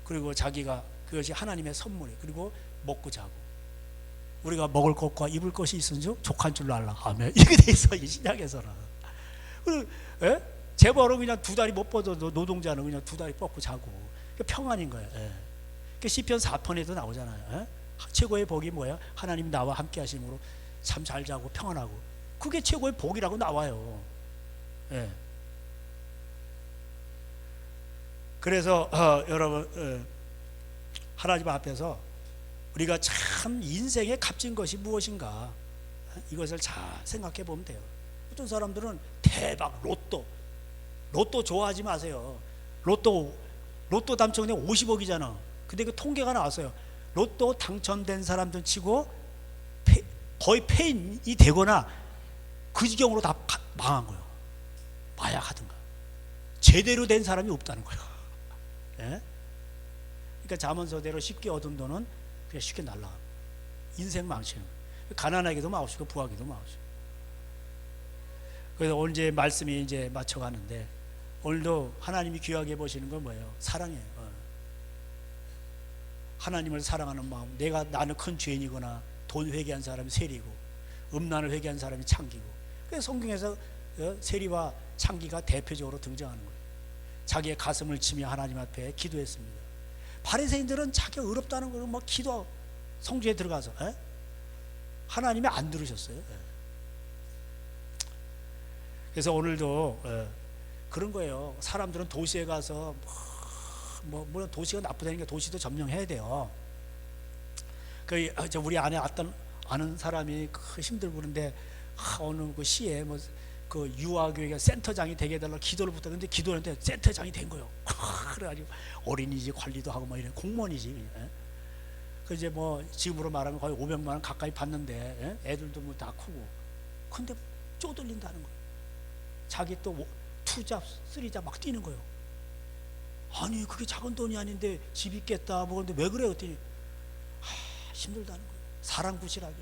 그리고 자기가 그것이 하나님의 선물이, 그리고 먹고 자고, 우리가 먹을 것과 입을 것이 있은 줄 족한 줄로 알라. 아멘. 이렇게 돼 있어 이 신약에서는. 재벌은 그냥 두 다리 못 뻗어도 노동자는 그냥 두 다리 뻗고 자고, 평안인 거예요. 시편 4편에도 나오잖아요. 최고의 복이 뭐야? 하나님 나와 함께 하심으로 참 잘 자고 평안하고. 그게 최고의 복이라고 나와요. 그래서 여러분, 하나님 앞에서 우리가 참 인생의 값진 것이 무엇인가, 이것을 잘 생각해 보면 돼요. 어떤 사람들은 대박 로또 좋아하지 마세요. 로또 당첨이 50억이잖아. 근데 그 통계가 나왔어요. 로또 당첨된 사람들 치고 거의 폐인이 되거나 그 지경으로 다 망한 거예요. 마약하든가. 제대로 된 사람이 없다는 거예요. 그러니까 잠언서대로 쉽게 얻은 돈은 그냥 쉽게 날라가. 인생 망치는 거예요. 가난하기도 마옵시고 부하기도 마옵시고. 그래서 오늘 이제 말씀이 이제 맞춰가는데, 오늘도 하나님이 귀하게 보시는 건 뭐예요? 사랑이에요. 하나님을 사랑하는 마음. 나는 큰 죄인이거나 돈 회개한 사람이 세리고, 음란을 회개한 사람이 창기고. 그래서 성경에서 세리와 창기가 대표적으로 등장하는 거예요. 자기의 가슴을 치며 하나님 앞에 기도했습니다. 바리새인들은 자기가 의롭다는 걸 막 기도, 성주에 들어가서 하나님이 안 들으셨어요. 그래서 오늘도 그런 거예요. 사람들은 도시에 가서 물론 도시가 나쁘다니까 도시도 점령해야 돼요. 우리 안에 아는 사람이 힘들고 그런데 어느 그 시에 그 유아교회가 센터장이 되게 해달라 기도를 부탁했는데 기도했는데 센터장이 된 거예요. 그래가지고 어린이집 관리도 하고 이런 공무원이지 그냥. 그 이제 지금으로 말하면 거의 500만 원 가까이 받는데 애들도 다 크고, 근데 쪼들린다는 거예요. 자기 또 투잡, 쓰리잡 막 뛰는 거예요. 아니 그게 작은 돈이 아닌데 집 있겠다 그런데 왜 그래? 그랬더니 힘들다는 거예요. 사람 구실하게.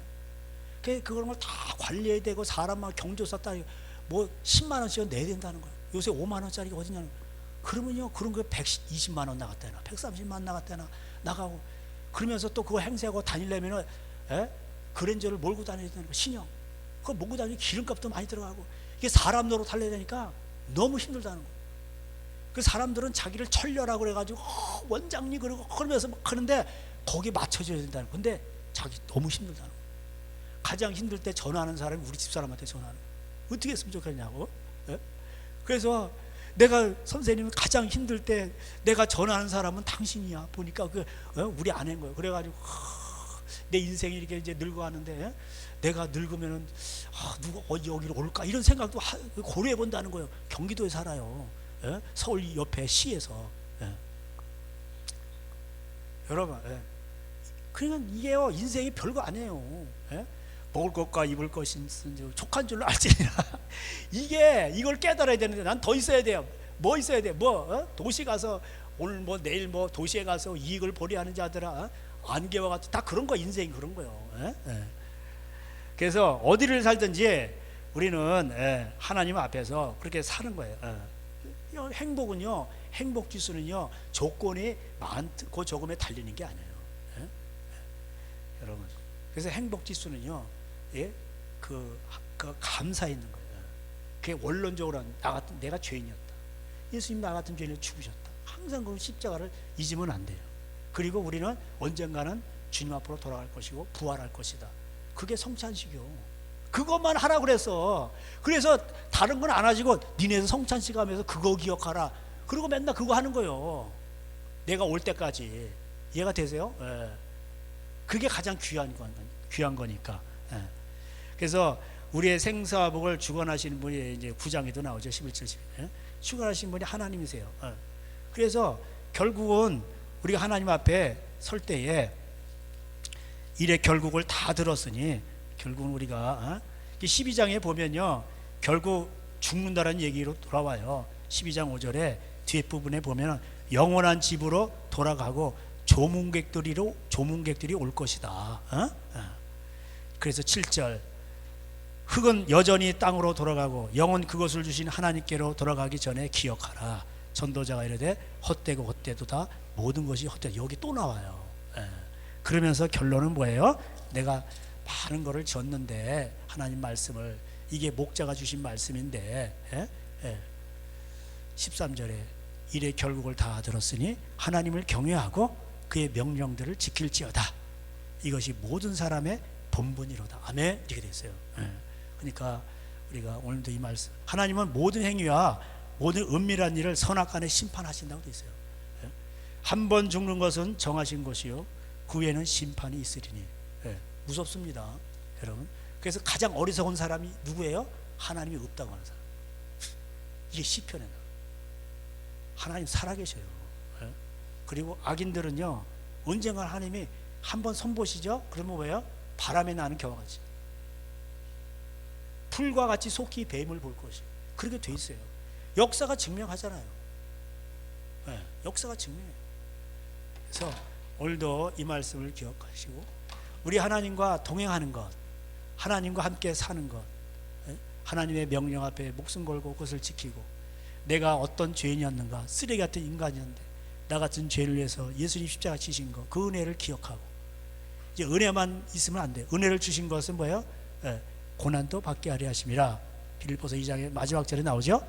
그런 걸 다 관리해야 되고 사람만 경조사 따위 10만 원씩은 내야 된다는 거예요. 요새 5만 원짜리가 어디냐는 거예요. 그러면요 그런 거 120만 원 나갔다나 130만 원 나갔다나 나가고, 그러면서 또 그거 행세하고 다니려면은 그랜저를 몰고 다녀야 되는 거, 신형 그거 몰고 다니면 기름값도 많이 들어가고, 이게 사람 노릇 하려야 되니까 너무 힘들다는 거예요. 그 사람들은 자기를 천려라고 그래가지고 원장님 그러면서 막 하는데 거기에 맞춰줘야 된다는 거예요. 근데 자기 너무 힘들다는 거예요. 가장 힘들 때 전화하는 사람이 우리 집사람한테 전화하는 거예요. 어떻게 했으면 좋겠냐고. 그래서 내가 선생님은 가장 힘들 때 내가 전화하는 사람은 당신이야. 보니까 우리 아내인 거예요. 그래가지고 내 인생이 이렇게 이제 늙어가는데 내가 늙으면은 누가 여기로 올까 이런 생각도 고려해 본다는 거예요. 경기도에 살아요. 서울 옆에 시에서. 여러분, 그러니까 이게요 인생이 별거 아니에요. 먹을 것과 입을 것인 족한 줄로 알지니라. 이걸 깨달아야 되는데 난 더 있어야 돼요. 뭐 있어야 돼? 도시 가서 오늘 내일 도시에 가서 이익을 보려하는 자들아, 안개와 같은 다 그런 거, 인생이 그런 거요. 그래서 어디를 살든지 우리는 하나님 앞에서 그렇게 사는 거예요. 행복은요, 행복 지수는요 조건이 많고 적음에 달리는 게 아니에요. 여러분, 그래서 행복 지수는요, 그 감사에 있는 거예요. 그게 원론적으로 내가 죄인이었다. 예수님 나 같은 죄인을 죽으셨다. 항상 그 십자가를 잊으면 안 돼요. 그리고 우리는 언젠가는 주님 앞으로 돌아갈 것이고 부활할 것이다. 그게 성찬식이요. 그것만 하라 그래서. 그래서 다른 건 안 하시고 니네도 성찬식 하면서 그거 기억하라. 그리고 맨날 그거 하는 거예요. 내가 올 때까지. 이해가 되세요? 그게 가장 귀한 거니까. 그래서 우리의 생사복을 주관하시는 분이 이제 9장에도 나오죠. 11절 12. 주관하시는 분이 하나님이세요. 그래서 결국은 우리가 하나님 앞에 설 때에 일의 결국을 다 들었으니 결국은 우리가 12장에 보면요, 결국 죽는다라는 얘기로 돌아와요. 12장 5절에 뒷부분에 보면 영원한 집으로 돌아가고 조문객들이 올 것이다. 그래서 7절, 흙은 여전히 땅으로 돌아가고 영원 그것을 주신 하나님께로 돌아가기 전에 기억하라. 전도자가 이르되 헛되고 헛되도다. 모든 것이 헛되다. 여기 또 나와요. 그러면서 결론은 뭐예요? 내가 많은 거를 줬는데, 하나님 말씀을, 이게 목자가 주신 말씀인데, 13절에 일의 결국을 다 들었으니 하나님을 경외하고 그의 명령들을 지킬지어다. 이것이 모든 사람의 본분이로다. 아멘. 이렇게 돼 있어요. 그러니까 우리가 오늘도 이 말씀, 하나님은 모든 행위와 모든 은밀한 일을 선악간에 심판하신다고 돼 있어요. 한 번 죽는 것은 정하신 것이요 그 후에는 심판이 있으리니. 무섭습니다, 여러분. 그래서 가장 어리석은 사람이 누구예요? 하나님이 없다고 하는 사람. 이게 시편에 나와요. 하나님 살아계셔요. 그리고 악인들은요, 언젠가 하나님이 한번 손보시죠? 그러면 뭐예요? 바람에 나는 겨와 같이, 풀과 같이 속히 뱀을 볼 것이. 그렇게 돼 있어요. 역사가 증명하잖아요. 역사가 증명해요. 그래서 오늘도 이 말씀을 기억하시고, 우리 하나님과 동행하는 것, 하나님과 함께 사는 것, 하나님의 명령 앞에 목숨 걸고 그것을 지키고, 내가 어떤 죄인이었는가, 쓰레기 같은 인간이었는데 나 같은 죄를 위해서 예수님 십자가 지신 것, 그 은혜를 기억하고, 이제 은혜만 있으면 안 돼요. 은혜를 주신 것은 뭐예요? 고난도 받게 하려 하심이라. 빌립보서 2장의 마지막 절에 나오죠.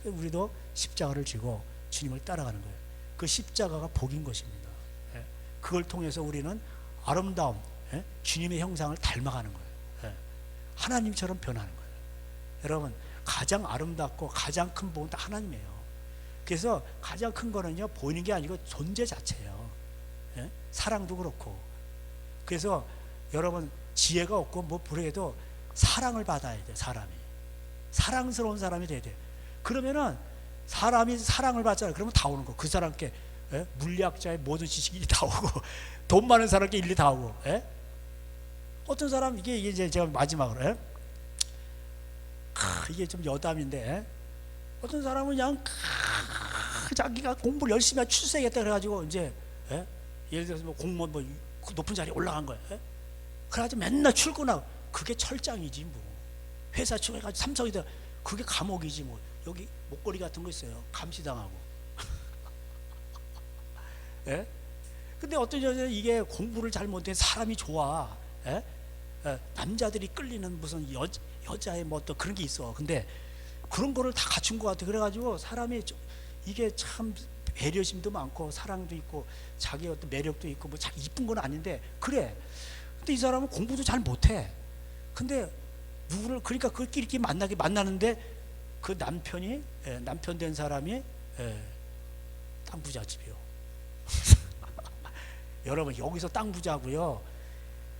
우리도 십자가를 지고 주님을 따라가는 거예요. 그 십자가가 복인 것입니다. 그걸 통해서 우리는 아름다운 주님의 형상을 닮아가는 거예요. 하나님처럼 변하는 거예요. 여러분, 가장 아름답고 가장 큰 복은 다 하나님이에요. 그래서 가장 큰 거는요, 보이는 게 아니고 존재 자체예요. 사랑도 그렇고. 그래서 여러분, 지혜가 없고 뭐 불해도 사랑을 받아야 돼. 사람이 사랑스러운 사람이 돼야 돼. 그러면은 사람이 사랑을 받잖아요. 그러면 다 오는 거. 그 사람께 물리학자의 모든 지식이 일리 다 오고, 돈 많은 사람께 일리 다 오고. 어떤 사람, 이게 이제 제가 마지막으로 이게 좀 여담인데, 어떤 사람은 그냥 자기가 공부를 열심히 하고 출세하겠다 그래가지고 이제 예를 들어서 뭐 공무원 뭐 높은 자리에 올라간 거예요. 그래가지고 맨날 출근하고, 그게 철장이지 뭐. 회사 출근해가지고 삼성이다, 그게 감옥이지 뭐. 여기 목걸이 같은 거 있어요. 감시당하고. 근데 어떤 여자는 이게 공부를 잘 못해 사람이 좋아. 남자들이 끌리는 무슨 여자의 뭐 또 그런 게 있어. 근데 그런 거를 다 갖춘 것 같아. 그래가지고 사람이 이게 참 배려심도 많고 사랑도 있고 자기 어떤 매력도 있고 뭐 잘 이쁜 건 아닌데 그래. 근데 이 사람은 공부도 잘 못해. 근데 누구를, 그러니까 그끼리 만나는데 그 남편이, 남편 된 사람이 땅 부잣집이요. 여러분, 여기서 땅 부자고요,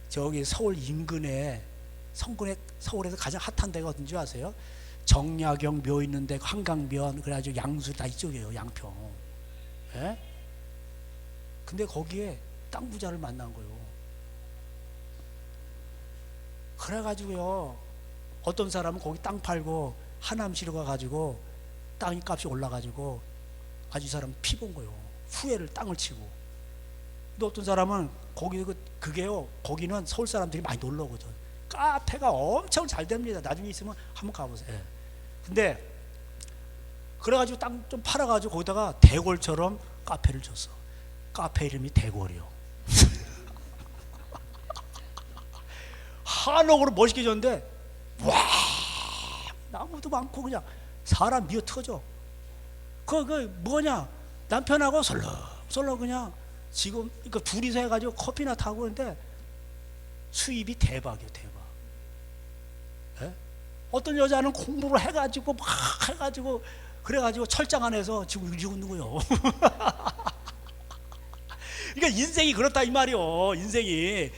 저기 서울 인근에 서울에서 가장 핫한 데가 어딘지 아세요? 정약용 묘 있는데 한강변, 그래가지고 양수 다 이쪽이에요. 양평. 근데 거기에 땅 부자를 만난 거예요. 그래가지고요, 어떤 사람은 거기 땅 팔고 하남시로 가가지고 땅이 값이 올라가지고 아주 이 사람 피 본 거요. 후회를 땅을 치고. 또 어떤 사람은 거기 그게요, 거기는 서울 사람들이 많이 놀러 오거든. 카페가 엄청 잘 됩니다. 나중에 있으면 한번 가보세요. 근데 그래가지고 땅 좀 팔아가지고 거기다가 대골처럼 카페를 줬어. 카페 이름이 대골이요. 한옥으로 멋있게 줬는데, 와, 나무도 많고 그냥 사람 미어 터져. 그 뭐냐, 남편하고 설렁설렁 그냥 지금 그 둘이서 해가지고 커피나 타고 그러는데 수입이 대박이에요, 대박. 예? 어떤 여자는 공부를 해가지고 막 해가지고 그래가지고 철장 안에서 지금 이러고 있는 거예요. 그러니까 인생이 그렇다 이 말이요. 인생이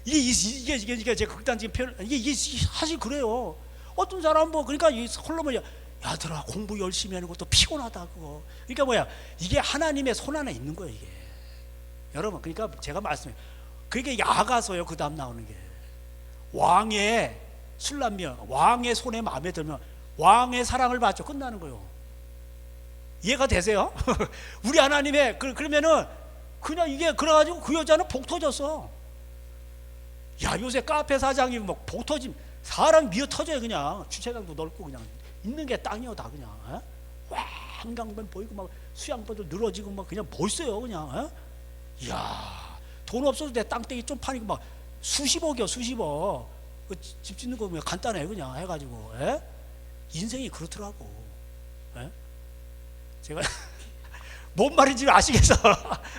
이게 제 극단적인 표현, 이게 사실 그래요. 어떤 사람 뭐 그러니까 이 홀로면 야들아 공부 열심히 하는 것도 피곤하다 그거. 그러니까 뭐야, 이게 하나님의 손 안에 있는 거예요 이게. 여러분, 그러니까 제가 말씀해, 그게 야가서요. 그 다음 나오는 게 왕의 술람면, 왕의 손에 마음에 들면 왕의 사랑을 받죠. 끝나는 거예요. 이해가 되세요? 우리 하나님의 그러면은 그냥 이게 그래가지고 그 여자는 복 터졌어. 야, 요새 카페 사장이 막 복 터짐, 사람 미어 터져요. 그냥 주차장도 넓고 그냥 있는 게 땅이요 다 그냥. 에? 와, 한강변 보이고 막 수양바도 늘어지고 막 그냥 멋있어요 그냥. 에? 이야, 돈 없어도 내 땅덩이 좀 파니까 막 수십억이요, 수십억. 집 짓는 거 그냥 간단해 그냥 해가지고. 에? 인생이 그렇더라고. 에? 제가 뭔 말인지 아시겠어?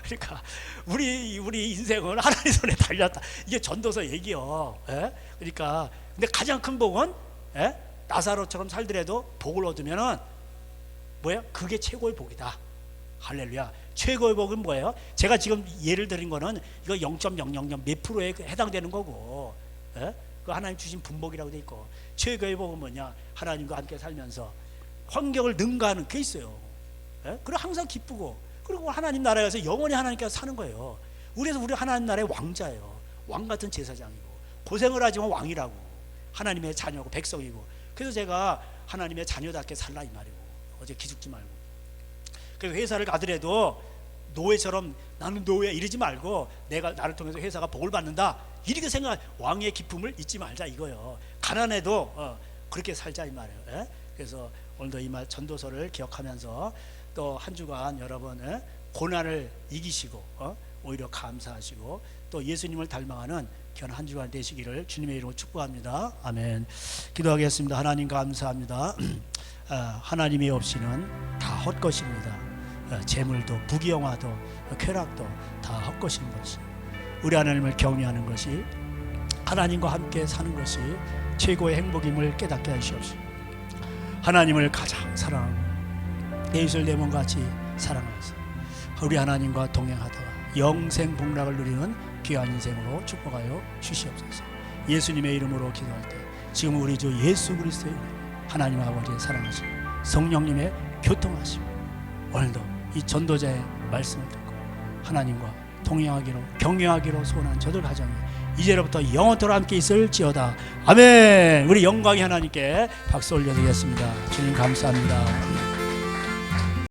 그러니까 우리 인생은 하나님 손에 달렸다. 이게 전도서 얘기요. 에? 그러니까 근데 가장 큰 복은, 에? 나사로처럼 살더라도 복을 얻으면은 뭐야? 그게 최고의 복이다. 할렐루야. 최고의 복은 뭐예요? 제가 지금 예를 드린 거는 이거 0.000 몇 프로에 해당되는 거고, 에? 그 하나님 주신 분복이라고 돼 있고, 최고의 복은 뭐냐? 하나님과 함께 살면서 환경을 능가하는 게 있어요. 예? 그리고 항상 기쁘고, 그리고 하나님 나라에서 영원히 하나님께서 사는 거예요. 우리 하나님 나라의 왕자예요. 왕 같은 제사장이고, 고생을 하지만 왕이라고, 하나님의 자녀고 백성이고. 그래서 제가 하나님의 자녀답게 살라 이 말이고, 어제 기죽지 말고. 그래서 회사를 가더라도 노예처럼 나는 노예 이러지 말고, 내가 나를 통해서 회사가 복을 받는다 이렇게 생각, 왕의 기쁨을 잊지 말자 이거요. 가난해도 그렇게 살자 이 말이에요. 예? 그래서 오늘도 이 말 전도서를 기억하면서 또 한 주간 여러분 고난을 이기시고 오히려 감사하시고 또 예수님을 닮아가는 귀한 한 주간 되시기를 주님의 이름으로 축복합니다. 아멘. 기도하겠습니다. 하나님 감사합니다. 하나님이 없이는 다 헛것입니다. 재물도 부귀영화도 쾌락도 다 헛것인 것이, 우리 하나님을 경외하는 것이, 하나님과 함께 사는 것이 최고의 행복임을 깨닫게 하시옵소서. 하나님을 가장 사랑하고 내 이웃을 내 몸같이 사랑하면서 우리 하나님과 동행하다가 영생 복락을 누리는 귀한 인생으로 축복하여 주시옵소서. 예수님의 이름으로 기도할 때 지금 우리 주 예수 그리스도의 하나님 아버지의 사랑하시고 성령님의 교통하시고 오늘도 이 전도자의 말씀을 듣고 하나님과 동행하기로 경외하기로 소원한 저들 가정에 이제로부터 영원토록 함께 있을지어다. 아멘. 우리 영광의 하나님께 박수 올려드리겠습니다. 주님 감사합니다.